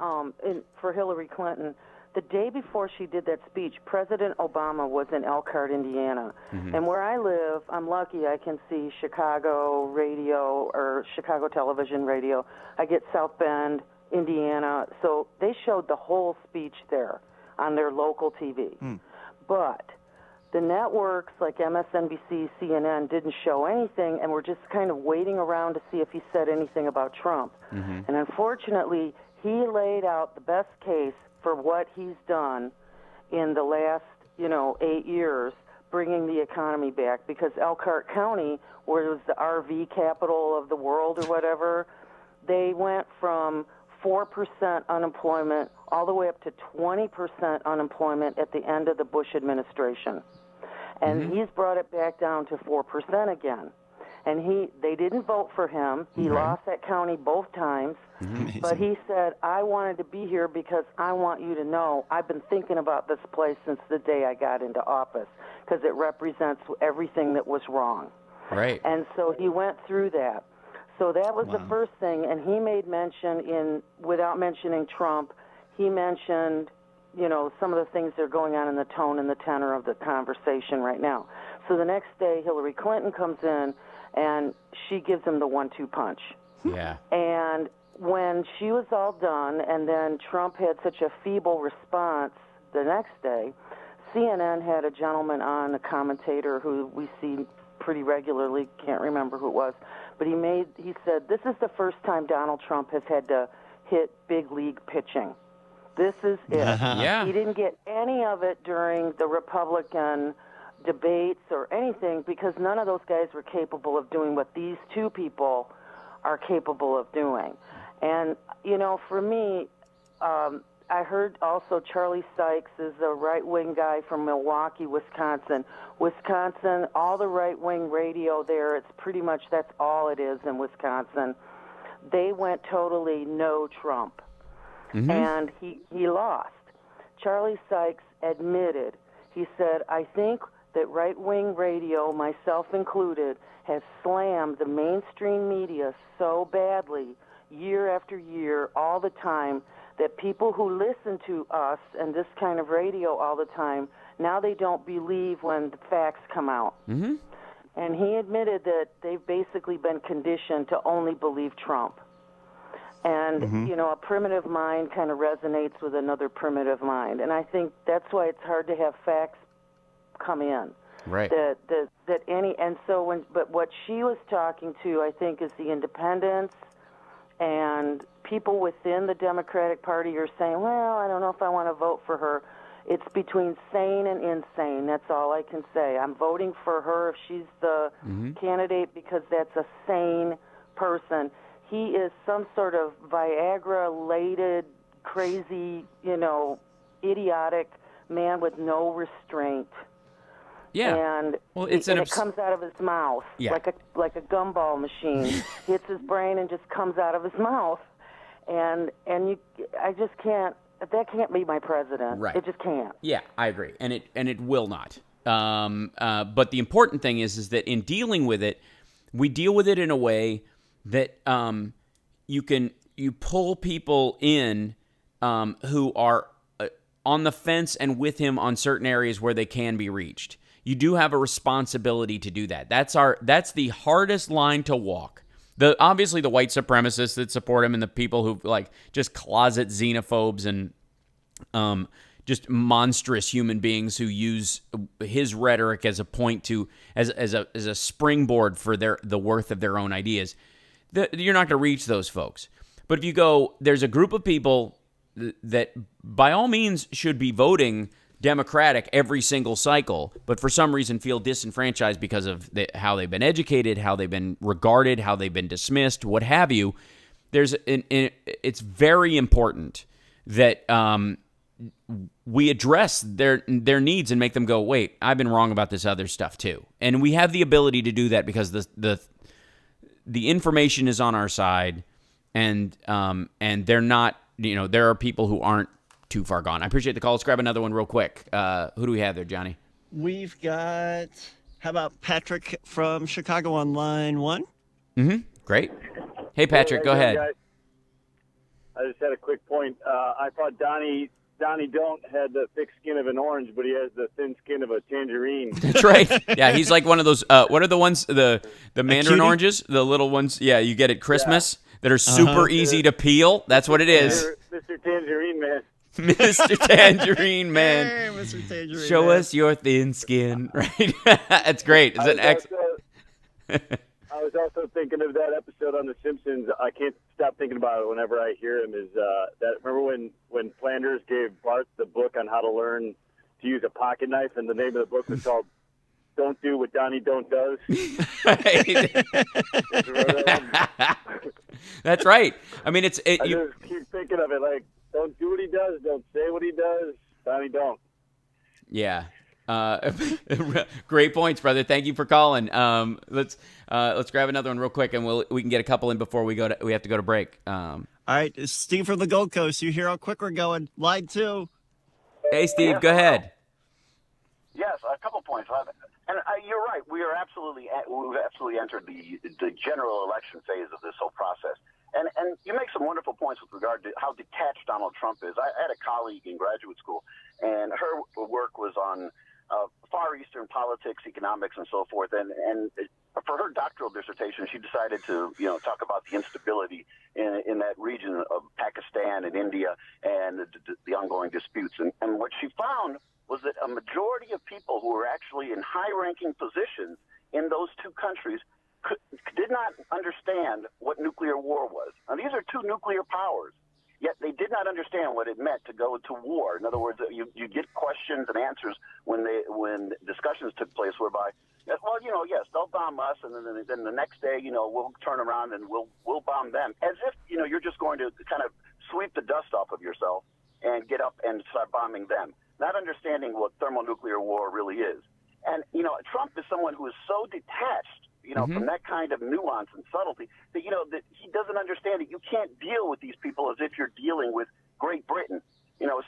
for Hillary Clinton, the day before she did that speech, President Obama was in Elkhart, Indiana. Mm-hmm. And where I live, I'm lucky I can see Chicago radio or Chicago television radio. I get South Bend, Indiana. So they showed the whole speech there on their local TV. But the networks like MSNBC, CNN didn't show anything, and we're just kind of waiting around to see if he said anything about Trump. Mm-hmm. And unfortunately, he laid out the best case for what he's done in the last, 8 years, bringing the economy back. Because Elkhart County, where it was the RV capital of the world or whatever, they went from 4% unemployment all the way up to 20% unemployment at the end of the Bush administration. And he's brought it back down to 4% again. And they didn't vote for him. He lost that county both times. But he said, I wanted to be here because I want you to know I've been thinking about this place since the day I got into office because it represents everything that was wrong. Right. And so he went through that. So that was the first thing. And he made mention without mentioning Trump, he mentioned some of the things that are going on in the tone and the tenor of the conversation right now. So the next day, Hillary Clinton comes in, and she gives him the 1-2 punch. Yeah. And when she was all done, and then Trump had such a feeble response the next day, CNN had a gentleman on, a commentator who we see pretty regularly, can't remember who it was, but he said, this is the first time Donald Trump has had to hit big league pitching. This is it. Yeah. He didn't get any of it during the Republican debates or anything because none of those guys were capable of doing what these two people are capable of doing. And, for me, I heard also Charlie Sykes is a right-wing guy from Milwaukee, Wisconsin. Wisconsin, all the right-wing radio there, it's pretty much that's all it is in Wisconsin. They went totally no Trump. And he lost. Charlie Sykes admitted, he said, I think that right-wing radio, myself included, has slammed the mainstream media so badly year after year, all the time, that people who listen to us and this kind of radio all the time, now they don't believe when the facts come out. Mm-hmm. And he admitted that they've basically been conditioned to only believe Trump. And, a primitive mind kind of resonates with another primitive mind. And I think that's why it's hard to have facts come in. Right. But what she was talking to, I think, is the independents And people within the Democratic Party are saying, well, I don't know if I want to vote for her. It's between sane and insane. That's all I can say. I'm voting for her if she's the candidate because that's a sane person. He is some sort of Viagra-lated, crazy, idiotic man with no restraint. Yeah. And, it comes out of his mouth like a gumball machine. Hits his brain and just comes out of his mouth. I just can't. That can't be my president. Right. It just can't. Yeah, I agree, and it will not. But the important thing is that in dealing with it, we deal with it in a way that you pull people in who are on the fence and with him on certain areas where they can be reached. You do have a responsibility to do that. That's the hardest line to walk. Obviously the white supremacists that support him and the people who just closet xenophobes and just monstrous human beings who use his rhetoric as a point to as a springboard for the worth of their own ideas. You're not going to reach those folks. But if you go, there's a group of people that by all means should be voting Democratic every single cycle, but for some reason feel disenfranchised because of how they've been educated, how they've been regarded, how they've been dismissed, what have you. It's very important that we address their needs and make them go, wait, I've been wrong about this other stuff too. And we have the ability to do that because the information is on our side, and they're not. There are people who aren't too far gone. I appreciate the call. Let's grab another one real quick. Who do we have there, Johnny? We've got, how about Patrick from Chicago on line 1? Great. Hey, Patrick, go ahead. Guys. I just had a quick point. I thought Donnie Don't had the thick skin of an orange, but he has the thin skin of a tangerine. That's right. Yeah, he's like one of those, what are the ones, the mandarin oranges? The little ones, yeah, you get at Christmas that are super easy to peel. That's what it is. Mr. Tangerine Man. Mr. Tangerine Man. Hey, Mr. Tangerine Show Man. us your thin skin. Right? That's great. It's an I was also thinking of that episode on The Simpsons. I can't stop thinking about it whenever I hear him. Remember when Flanders gave Bart the book on how to learn to use a pocket knife, and the name of the book was called "Don't Do What Donnie Don't Does." That's right. I mean, I just keep thinking of it like, don't do what he does, don't say what he does, Donnie don't. Yeah. Great points, brother. Thank you for calling. Let's grab another one real quick, and we can get a couple in before we have to go to break. All right, it's Steve from the Gold Coast. You hear how quick we're going. Line 2. Hey, Steve, go ahead. Yes, a couple points. And you're right. We've absolutely entered the general election phase of this whole process. And you make some wonderful points with regard to how detached Donald Trump is. I had a colleague in graduate school, and her work was on Far Eastern politics, economics, and so forth. And for her doctoral dissertation, she decided to talk about the instability in that region of Pakistan and India and the ongoing disputes. And what she found was that a majority of people who were actually in high-ranking positions in those two countries did not understand what nuclear war was. Now, these are two nuclear powers, yet they did not understand what it meant to go to war. In other words, you get questions and answers when discussions took place whereby, yes, they'll bomb us, and then the next day, we'll turn around and we'll bomb them, as if you're just going to kind of sweep the dust off of yourself and get up and start bombing them, not understanding what thermonuclear war really is. And Trump is someone who is so detached from that kind of nuance and subtlety that, that he doesn't understand that you can't deal with these people as if you're dealing with Great Britain.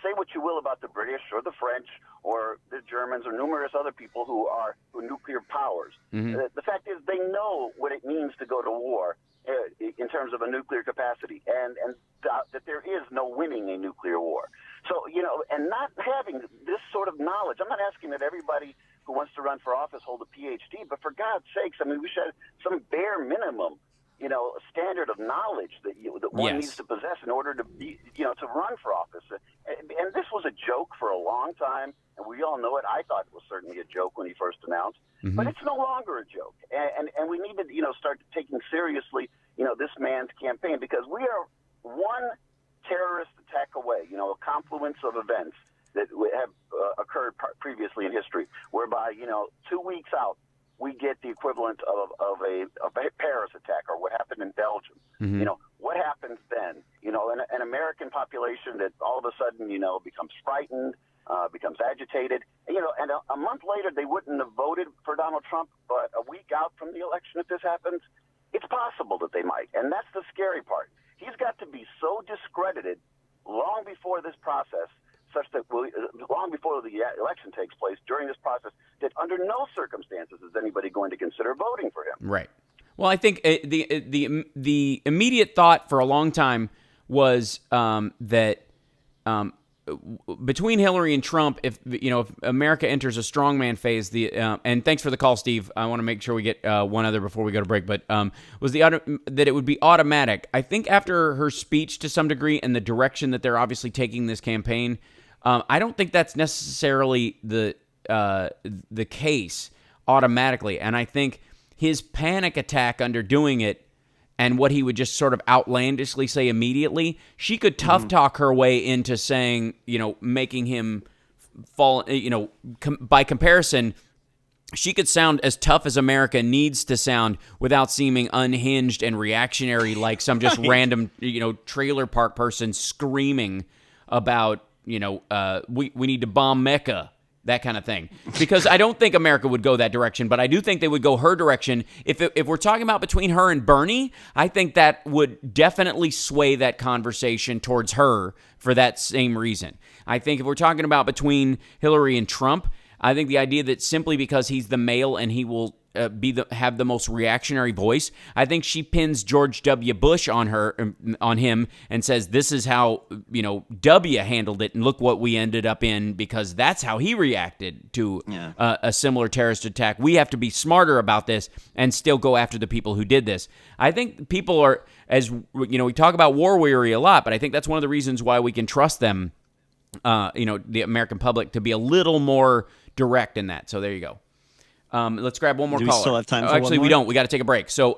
Say what you will about the British or the French or the Germans or numerous other people who are nuclear powers. The fact is they know what it means to go to war in terms of a nuclear capacity, and that there is no winning a nuclear war. So, and not having this sort of knowledge, I'm not asking that everybody who wants to run for office hold a PhD, but for God's sakes, I mean, we should have some bare minimum, standard of knowledge that one needs to possess in order to be, to run for office. And this was a joke for a long time, and we all know it. I thought it was certainly a joke when he first announced, but it's no longer a joke. And we need to, start taking seriously, this man's campaign, because we terrorist attack away, a confluence of events that have occurred previously in history, whereby, 2 weeks out, we get the equivalent of a Paris attack or what happened in Belgium. Mm-hmm. What happens then? An American population that all of a sudden, becomes frightened, becomes agitated. And a month later, they wouldn't have voted for Donald Trump, but a week out from the election, if this happens, it's possible that they might. And that's the scary part. He's got to be so discredited long before this process, such that long before the election takes place, during this process, that under no circumstances is anybody going to consider voting for him. Right. Well, I think the immediate thought for a long time was that between Hillary and Trump, if America enters a strongman phase, and thanks for the call, Steve. I want to make sure we get one other before we go to break. But was that it would be automatic? I think after her speech, to some degree, and the direction that they're obviously taking this campaign, I don't think that's necessarily the case automatically. And I think his panic attack under doing it, and what he would just sort of outlandishly say immediately, she could tough talk her way into saying, making him fall, by comparison, she could sound as tough as America needs to sound without seeming unhinged and reactionary like some just random, trailer park person screaming about, we need to bomb Mecca. That kind of thing. Because I don't think America would go that direction, but I do think they would go her direction. If we're talking about between her and Bernie, I think that would definitely sway that conversation towards her for that same reason. I think if we're talking about between Hillary and Trump, I think the idea that simply because he's the male and he will have the most reactionary voice, I think she pins George W. Bush on him and says, this is how, W handled it, and look what we ended up in, because that's how he reacted to a similar terrorist attack. We have to be smarter about this and still go after the people who did this. I think people are, as we talk about war weary a lot, but I think that's one of the reasons why we can trust them, the American public, to be a little more direct in that. So there you go. Let's grab one more Do caller. we still have time for Actually, one more? we don't. We got to take a break. So,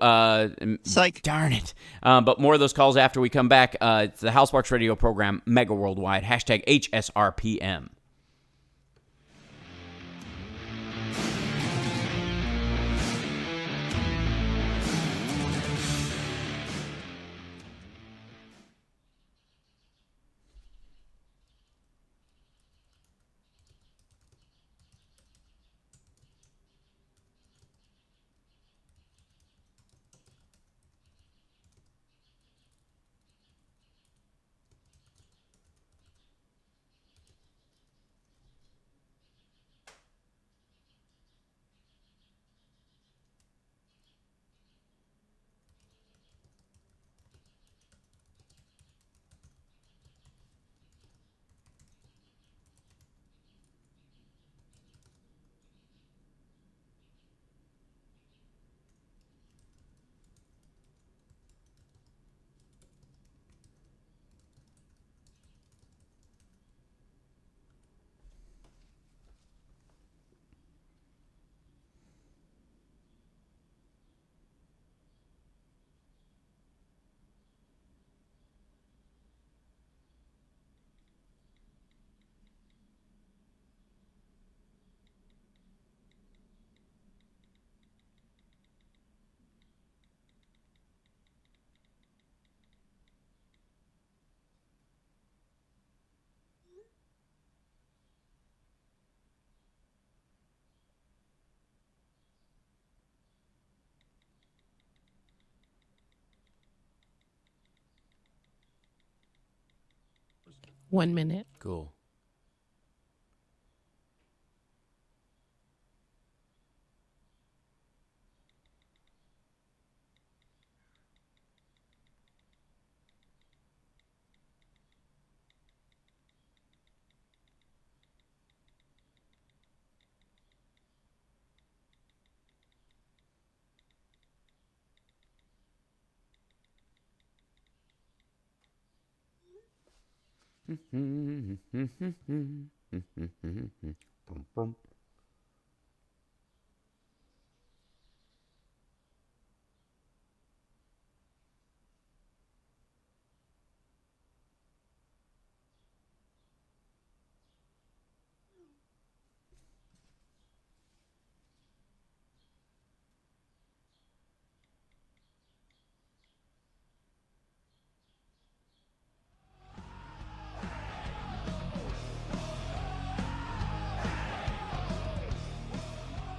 Psych. Darn it. But more of those calls after we come back. It's the Hal Sparks Radio program, Mega Worldwide, hashtag HSRPM. One minute. Cool.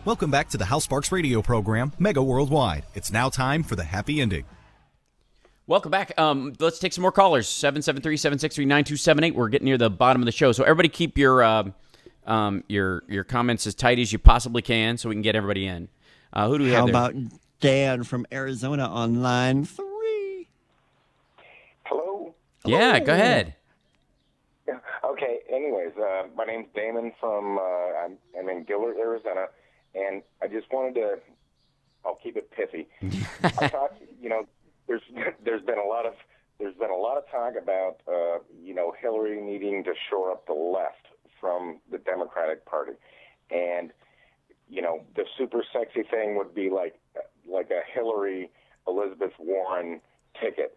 Welcome back to the Hal Sparks radio program, Mega Worldwide. It's now time for the happy ending. Welcome back. Let's take some more callers. 773-763-9278. We're getting near the bottom of the show. So everybody keep your comments as tight as you possibly can so we can get everybody in. Who do we have there? How about Dan from Arizona on line 3? Hello? Yeah, go ahead. Yeah. Okay, anyways, my name's Damon from, I'm in Gillard, Arizona, and I just wanted to, I'll keep it pithy. I thought, there's been a lot of talk about, Hillary needing to shore up the left from the Democratic Party. And, the super sexy thing would be like a Hillary Elizabeth Warren ticket.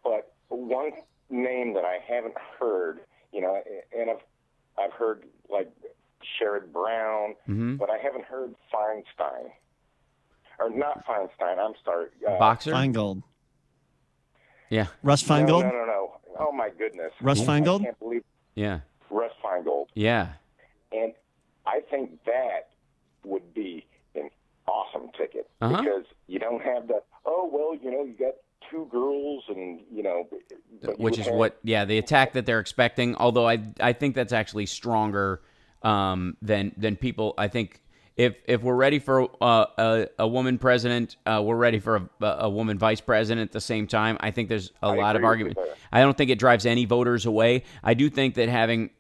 But one name that I haven't heard, and I've heard like Sherrod Brown, but I haven't heard Feinstein. Or not Feinstein, I'm sorry. Boxer? Feingold. Yeah. Russ Feingold? No. Oh, my goodness. Russ Feingold? I can't believe Yeah. Russ Feingold. Yeah. And I think that would be an awesome ticket because you don't have that, you got two girls and, Which is the attack that they're expecting, although I think that's actually stronger than people. I think if we're ready for a woman president, we're ready for a woman vice president at the same time. I think there's a lot of argument. I don't think it drives any voters away. I do think that having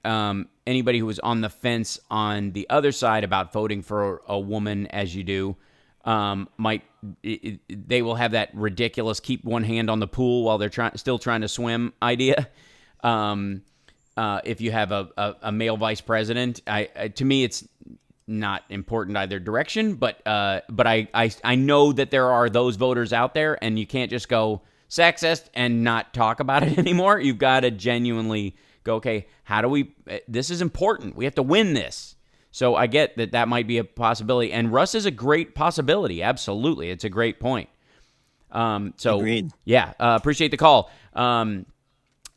anybody who is on the fence on the other side about voting for a woman, as you do, they will have that ridiculous keep one hand on the pool while they're still trying to swim idea. If you have a male vice president, to me it's not important either direction, but I know that there are those voters out there, and you can't just go sexist and not talk about it anymore. You've got to genuinely go, okay, how do we? This is important. We have to win this. So I get that might be a possibility, and Russ is a great possibility. Absolutely, it's a great point. Agreed. Yeah, appreciate the call. Who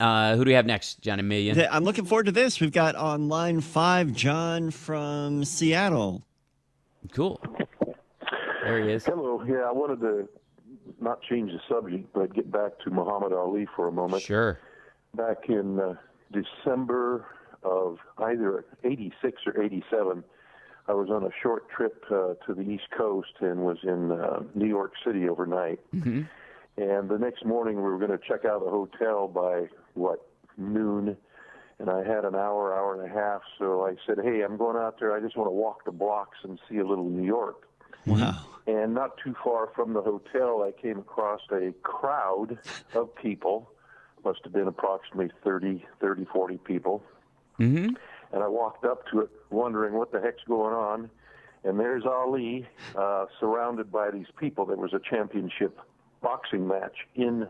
do we have next, John Emilian? I'm looking forward to this. We've got on line 5, John from Seattle. Cool. There he is. Hello. Yeah, I wanted to not change the subject, but get back to Muhammad Ali for a moment. Sure. Back in December of either 86 or 87, I was on a short trip to the East Coast and was in New York City overnight. Mm-hmm. And the next morning, we were going to check out the hotel by, noon. And I had an hour and a half. So I said, hey, I'm going out there. I just want to walk the blocks and see a little New York. Wow. And not too far from the hotel, I came across a crowd of people. Must have been approximately 30, 40 people. Mm-hmm. And I walked up to it wondering what the heck's going on. And there's Ali surrounded by these people. There was a championship boxing match in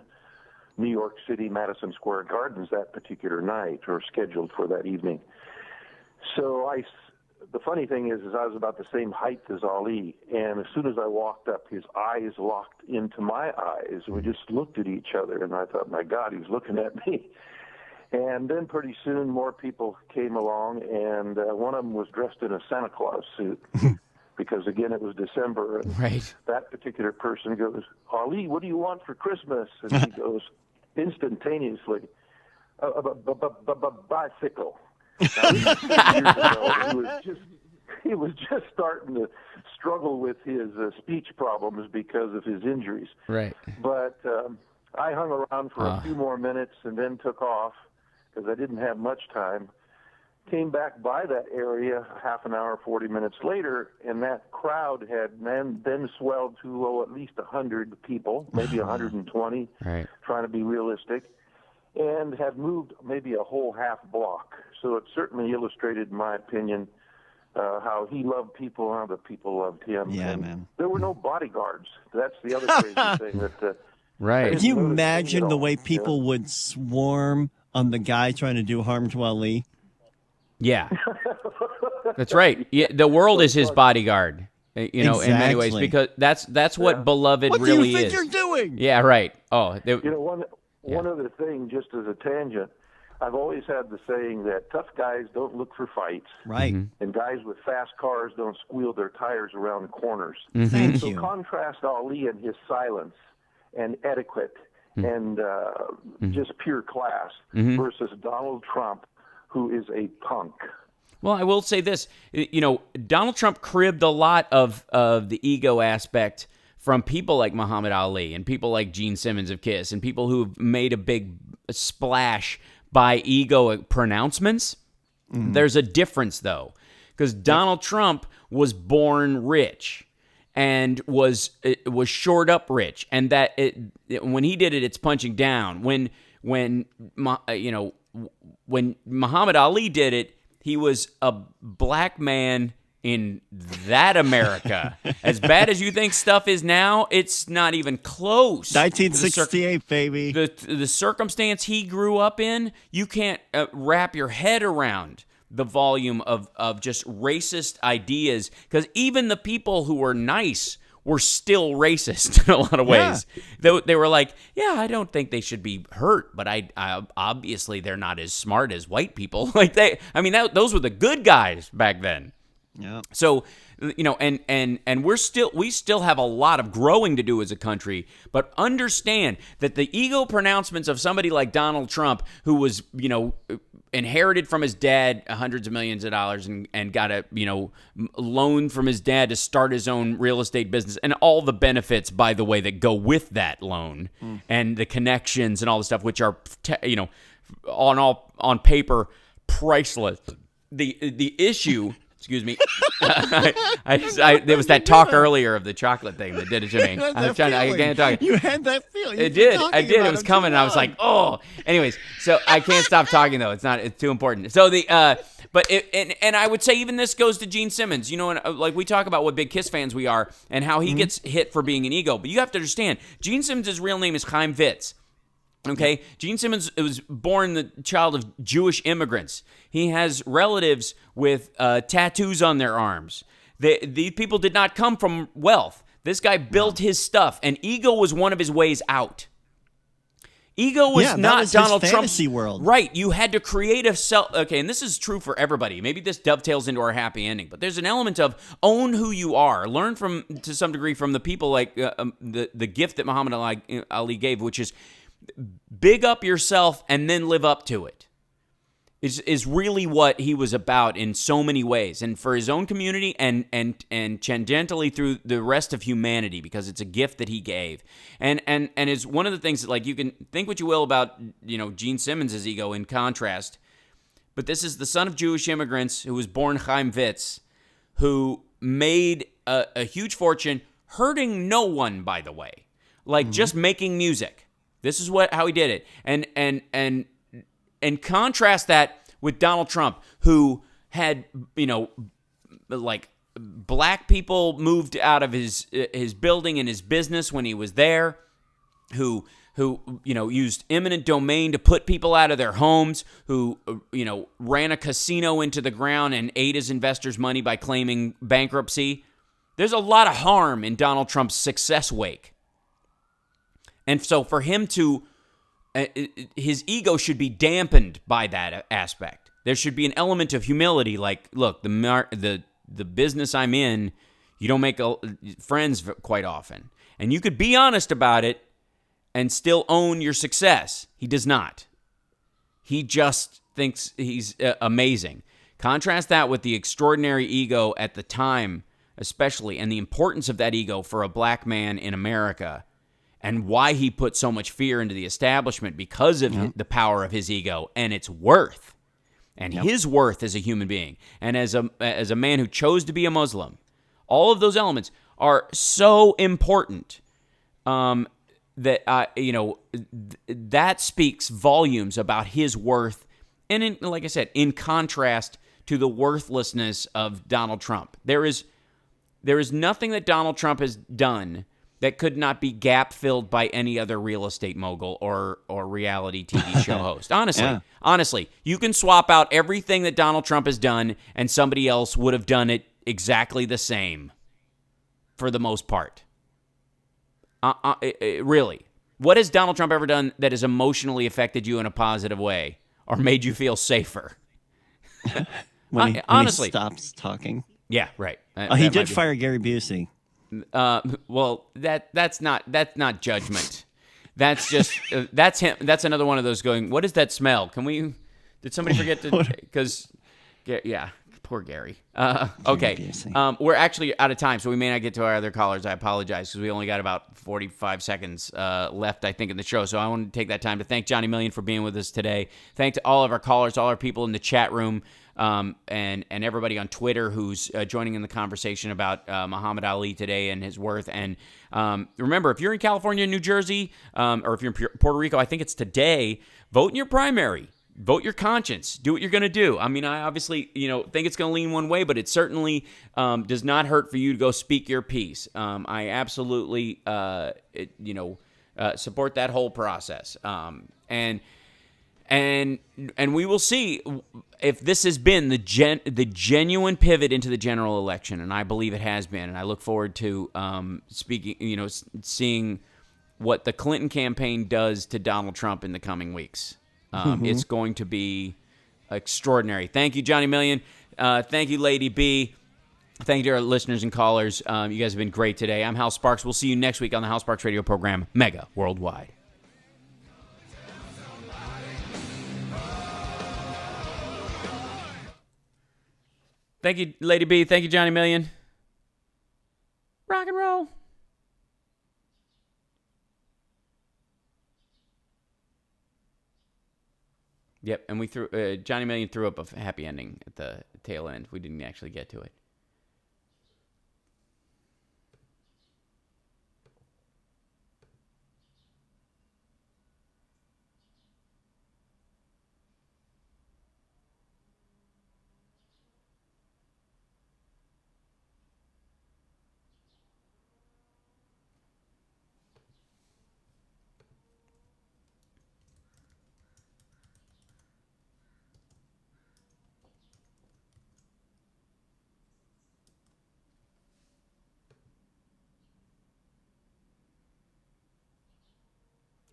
New York City, Madison Square Gardens that particular night, or scheduled for that evening. So the funny thing is I was about the same height as Ali, and as soon as I walked up, his eyes locked into my eyes. We just looked at each other, and I thought, my God, he was looking at me. And then pretty soon more people came along, and one of them was dressed in a Santa Claus suit. Because, again, it was December, and right. That particular person goes, Ali, what do you want for Christmas? And he goes, instantaneously, bicycle. Now, this was 6 years ago. He was just starting to struggle with his speech problems because of his injuries. Right. But I hung around for a few more minutes and then took off because I didn't have much time. Came back by that area half an hour, 40 minutes later, and that crowd had then swelled to at least 100 people, maybe 120, right. Trying to be realistic, and had moved maybe a whole half block. So it certainly illustrated, in my opinion, how he loved people, how the people loved him. Yeah, and man. There were no bodyguards. That's the other crazy thing. Right. Can you imagine the way people would swarm on the guy trying to do harm to Ali? Yeah, that's right. Yeah, the world is his bodyguard, in many ways, Exactly. because that's what beloved What really do you think is. you're doing? Yeah, right. Oh, One other thing, just as a tangent, I've always had the saying that tough guys don't look for fights. Right. And guys with fast cars don't squeal their tires around corners. Thank So you. contrast Ali and his silence and etiquette and just pure class versus Donald Trump, who is a punk. Well, I will say this. Donald Trump cribbed a lot of the ego aspect from people like Muhammad Ali and people like Gene Simmons of KISS and people who've made a big splash by ego pronouncements. There's a difference, though, because Donald Trump was born rich and was shored up rich, and that when he did it, it's punching down. When Muhammad Ali did it, he was a black man in that America. As bad as you think stuff is now, it's not even close. 1968, baby. The circumstance he grew up in, you can't wrap your head around the volume of just racist ideas, because even the people who were nice were still racist in a lot of ways. They were like, yeah, I don't think they should be hurt, but I obviously they're not as smart as white people. Those were the good guys back then. Yeah. So, and we still have a lot of growing to do as a country, but understand that the ego pronouncements of somebody like Donald Trump, who was, inherited from his dad hundreds of millions of dollars and got a, loan from his dad to start his own real estate business, and all the benefits, by the way, that go with that loan and the connections and all the stuff, which are, on paper, priceless. The issue. Excuse me. There was that talk earlier of the chocolate thing that did it to me. I was trying to. I can't talk. You had that feeling. It did. I did. It was coming. And I was like, oh. Anyways, so I can't stop talking though. It's too important. So and I would say even this goes to Gene Simmons. And like we talk about what big KISS fans we are and how he gets hit for being an ego. But you have to understand, Gene Simmons' real name is Chaim Vitz. Okay, Gene Simmons was born the child of Jewish immigrants. He has relatives with tattoos on their arms. These people did not come from wealth. This guy built his stuff, and ego was one of his ways out. Ego was not was Donald his Trump's fantasy world. Right, you had to create a self. Okay, and this is true for everybody. Maybe this dovetails into our happy ending, but there's an element of own who you are. Learn to some degree from the people like the gift that Muhammad Ali gave, which is big up yourself and then live up to it, is really what he was about in so many ways, and for his own community and tangentially through the rest of humanity, because it's a gift that he gave. And is one of the things that, like, you can think what you will about, Gene Simmons' ego in contrast, but this is the son of Jewish immigrants who was born Chaim Vitz, who made a huge fortune hurting no one, by the way, just making music. This is how he did it. And contrast that with Donald Trump, who had, black people moved out of his building and his business when he was there, who used eminent domain to put people out of their homes, who ran a casino into the ground and ate his investors' money by claiming bankruptcy. There's a lot of harm in Donald Trump's success wake. And so for him to, his ego should be dampened by that aspect. There should be an element of humility, like, look, the business I'm in, you don't make friends quite often. And you could be honest about it and still own your success. He does not. He just thinks he's amazing. Contrast that with the extraordinary ego at the time, especially, and the importance of that ego for a black man in America, and why he put so much fear into the establishment because of the power of his ego and its worth, and his worth as a human being, and as a man who chose to be a Muslim. All of those elements are so important that that speaks volumes about his worth, and like I said, in contrast to the worthlessness of Donald Trump. There is nothing that Donald Trump has done that could not be gap-filled by any other real estate mogul or reality TV show host. Honestly, you can swap out everything that Donald Trump has done, and somebody else would have done it exactly the same, for the most part. Really. What has Donald Trump ever done that has emotionally affected you in a positive way? or made you feel safer? When Honestly, he stops talking. Yeah, right. He did fire Gary Busey. Well, that's not judgment. That's just that's him. That's another one of those going. What is that smell? Did somebody forget to? Because yeah, poor Gary. Okay, we're actually out of time, so we may not get to our other callers. I apologize because we only got about 45 seconds left, I think, in the show. So I want to take that time to thank Johnny Million for being with us today. Thank to all of our callers, all our people in the chat room. And everybody on Twitter who's joining in the conversation about Muhammad Ali today and his worth. And remember, if you're in California, New Jersey, or if you're in Puerto Rico, I think it's today, vote in your primary. Vote your conscience. Do what you're going to do. I mean, I obviously, think it's going to lean one way, but it certainly does not hurt for you to go speak your piece. I absolutely, support that whole process. And we will see if this has been the genuine pivot into the general election, and I believe it has been. And I look forward to seeing what the Clinton campaign does to Donald Trump in the coming weeks. It's going to be extraordinary. Thank you, Johnny Million. Thank you, Lady B. Thank you to our listeners and callers. You guys have been great today. I'm Hal Sparks. We'll see you next week on the Hal Sparks Radio program, Mega Worldwide. Thank you, Lady B. Thank you, Johnny Million. Rock and roll. Yep, and we threw Johnny Million threw up a happy ending at the tail end. We didn't actually get to it.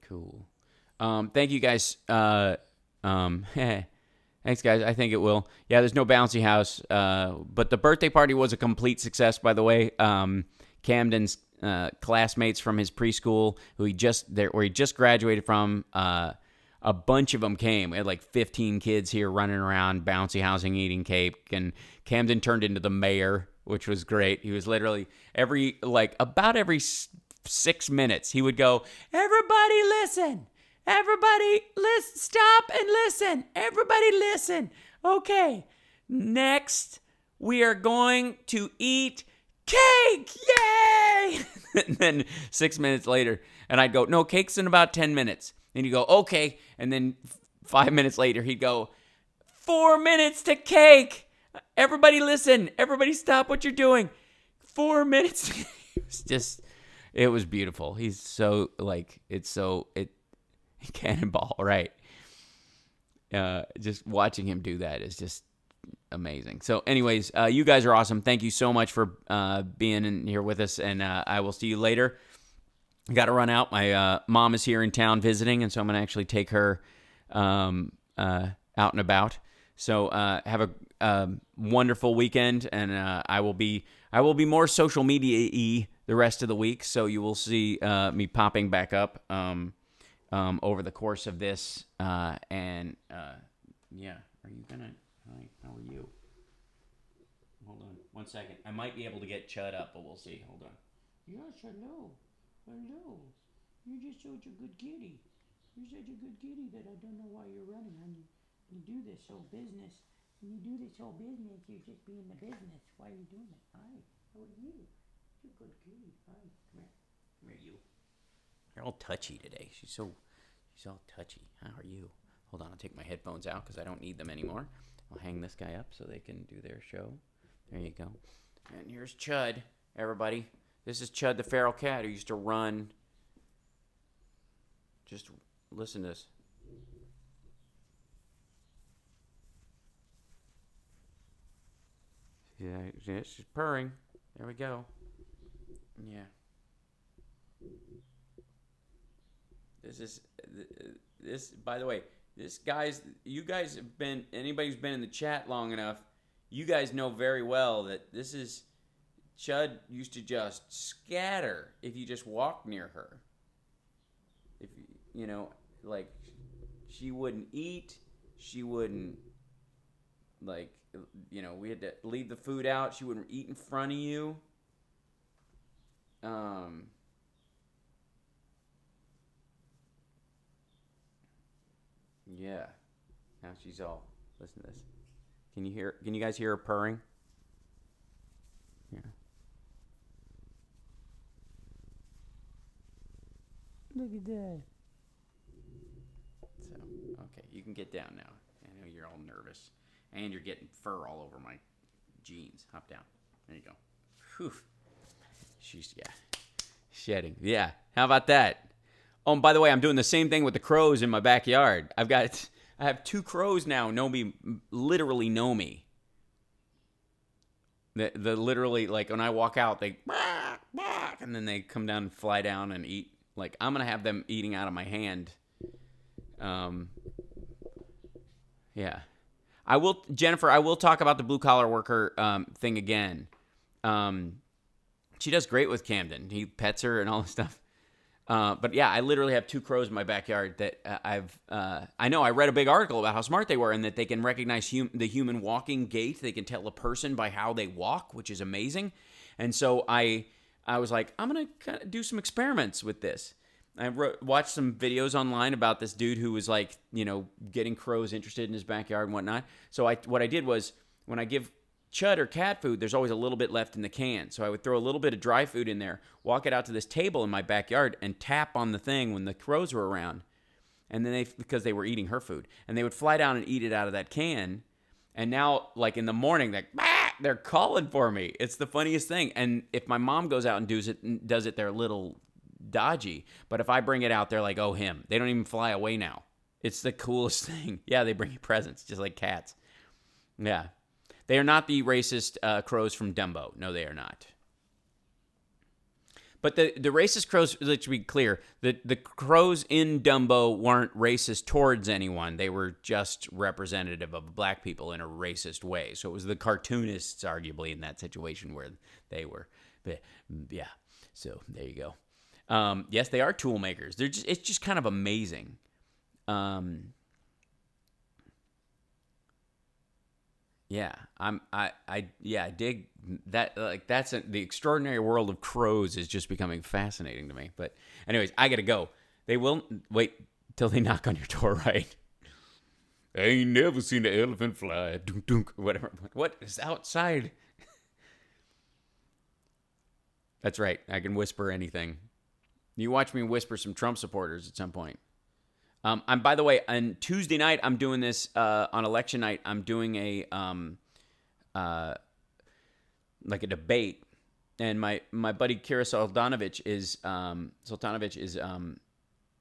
Cool. Thank you guys. Thanks, guys. I think it will. Yeah, there's no bouncy house, but the birthday party was a complete success, by the way. Camden's classmates from his preschool, where he just graduated from, a bunch of them came. We had like 15 kids here running around, bouncy housing, eating cake, and Camden turned into the mayor, which was great. He was literally about every 6 minutes, he would go, "Everybody listen. Everybody listen. Stop and listen. Everybody listen. Okay, next we are going to eat cake. Yay!" And then 6 minutes later, and I'd go, "No, cake's in about 10 minutes." And he'd go, "Okay." And then 5 minutes later, he'd go, 4 minutes to cake. Everybody listen. Everybody stop what you're doing. 4 minutes. It was beautiful. He's so cannonball, right? Just watching him do that is just amazing. So anyways, you guys are awesome. Thank you so much for being in here with us, and I will see you later. I got to run out. My mom is here in town visiting, and so I'm going to actually take her out and about. So have a wonderful weekend, and I will be more social media-y the rest of the week, so you will see me popping back up over the course of this. Yeah, are you gonna? Hi, how are you? Hold on 1 second. I might be able to get Chud up, but we'll see. Hold on. Yes, hello. Hello. You're just such a good kitty. You're such a good kitty that I don't know why you're running. You do this whole business. When you do this whole business, you're just being the business. Why are you doing it? Hi, how are you? You're a good kitty. Hi, come here. Come here, you. You're all touchy today. She's all touchy. How are you? Hold on, I'll take my headphones out because I don't need them anymore. I'll hang this guy up so they can do their show. There you go. And here's Chud, everybody. This is Chud the feral cat who used to run. Just listen to this. Yeah, she's purring. There we go. Yeah. This, by the way, you guys have been, anybody who's been in the chat long enough, you guys know very well that this is, Chud used to just scatter if you just walk near her. If you know, like, she wouldn't eat, she wouldn't, like, you know, we had to leave the food out, she wouldn't eat in front of you. Yeah. Now she's all, listen to this. Can you guys hear her purring? Yeah. Look at that. So, okay, you can get down now. I know you're all nervous. And you're getting fur all over my jeans. Hop down. There you go. Whew. She's, yeah. Shedding. Yeah. How about that? Oh, and by the way, I'm doing the same thing with the crows in my backyard. I have 2 crows now literally know me. The literally, like, when I walk out, they bark, bark, and then they come down and fly down and eat. Like, I'm going to have them eating out of my hand. Yeah. Jennifer, I will talk about the blue-collar worker thing again. She does great with Camden. He pets her and all this stuff. But yeah, I literally have 2 crows in my backyard that I know I read a big article about how smart they were and that they can recognize the human walking gait. They can tell a person by how they walk, which is amazing. And so I was like, I'm going to kind of do some experiments with this. I watched some videos online about this dude who was like, you know, getting crows interested in his backyard and whatnot. So what I did was when I give Chud or cat food, there's always a little bit left in the can. So I would throw a little bit of dry food in there, walk it out to this table in my backyard, and tap on the thing when the crows were around. And then because they were eating her food. And they would fly down and eat it out of that can. And now, like in the morning, they're calling for me. It's the funniest thing. And if my mom goes out and does it, they're a little dodgy. But if I bring it out, they're like, oh, him. They don't even fly away now. It's the coolest thing. Yeah, they bring you presents, just like cats. Yeah. They are not the racist crows from Dumbo. No, they are not. But the racist crows, let's be clear, the crows in Dumbo weren't racist towards anyone. They were just representative of black people in a racist way. So it was the cartoonists, arguably, in that situation where they were. But, yeah, so there you go. Yes, they are tool makers. It's just kind of amazing. Yeah, I dig that. Like, the extraordinary world of crows is just becoming fascinating to me. But anyways, I gotta go. They will wait till they knock on your door, right? I ain't never seen an elephant fly. Dunk dunk, whatever. What is outside? That's right. I can whisper anything. You watch me whisper some Trump supporters at some point. By the way, on Tuesday night, I'm doing this, on election night, I'm doing a debate, and my buddy Kira Soltanovich is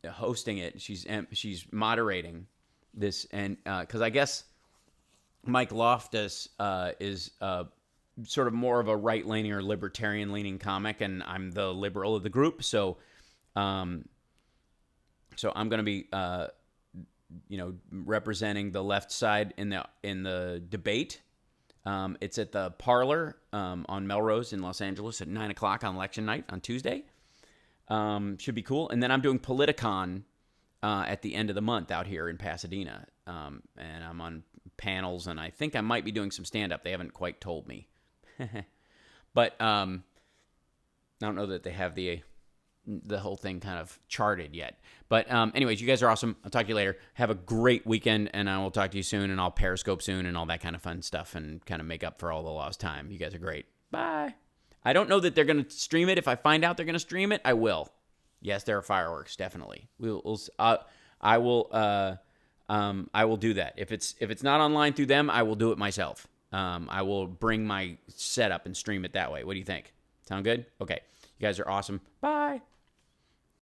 hosting it. She's moderating this, and because I guess Mike Loftus is sort of more of a right-leaning or libertarian-leaning comic, and I'm the liberal of the group, so I'm going to be, representing the left side in the debate. It's at the Parlor on Melrose in Los Angeles at 9:00 on election night on Tuesday. Should be cool. And then I'm doing Politicon at the end of the month out here in Pasadena, and I'm on panels, and I think I might be doing some stand-up. They haven't quite told me, but I don't know that they have the whole thing kind of charted yet. But anyways, you guys are awesome. I'll talk to you later. Have a great weekend, and I will talk to you soon, and I'll Periscope soon and all that kind of fun stuff and kind of make up for all the lost time. You guys are great. Bye. I don't know that they're going to stream it. If I find out they're going to stream it, I will. Yes, there are fireworks, definitely. I will do that. If it's not online through them, I will do it myself. I will bring my setup and stream it that way. What do you think? Sound good? Okay. You guys are awesome. Bye.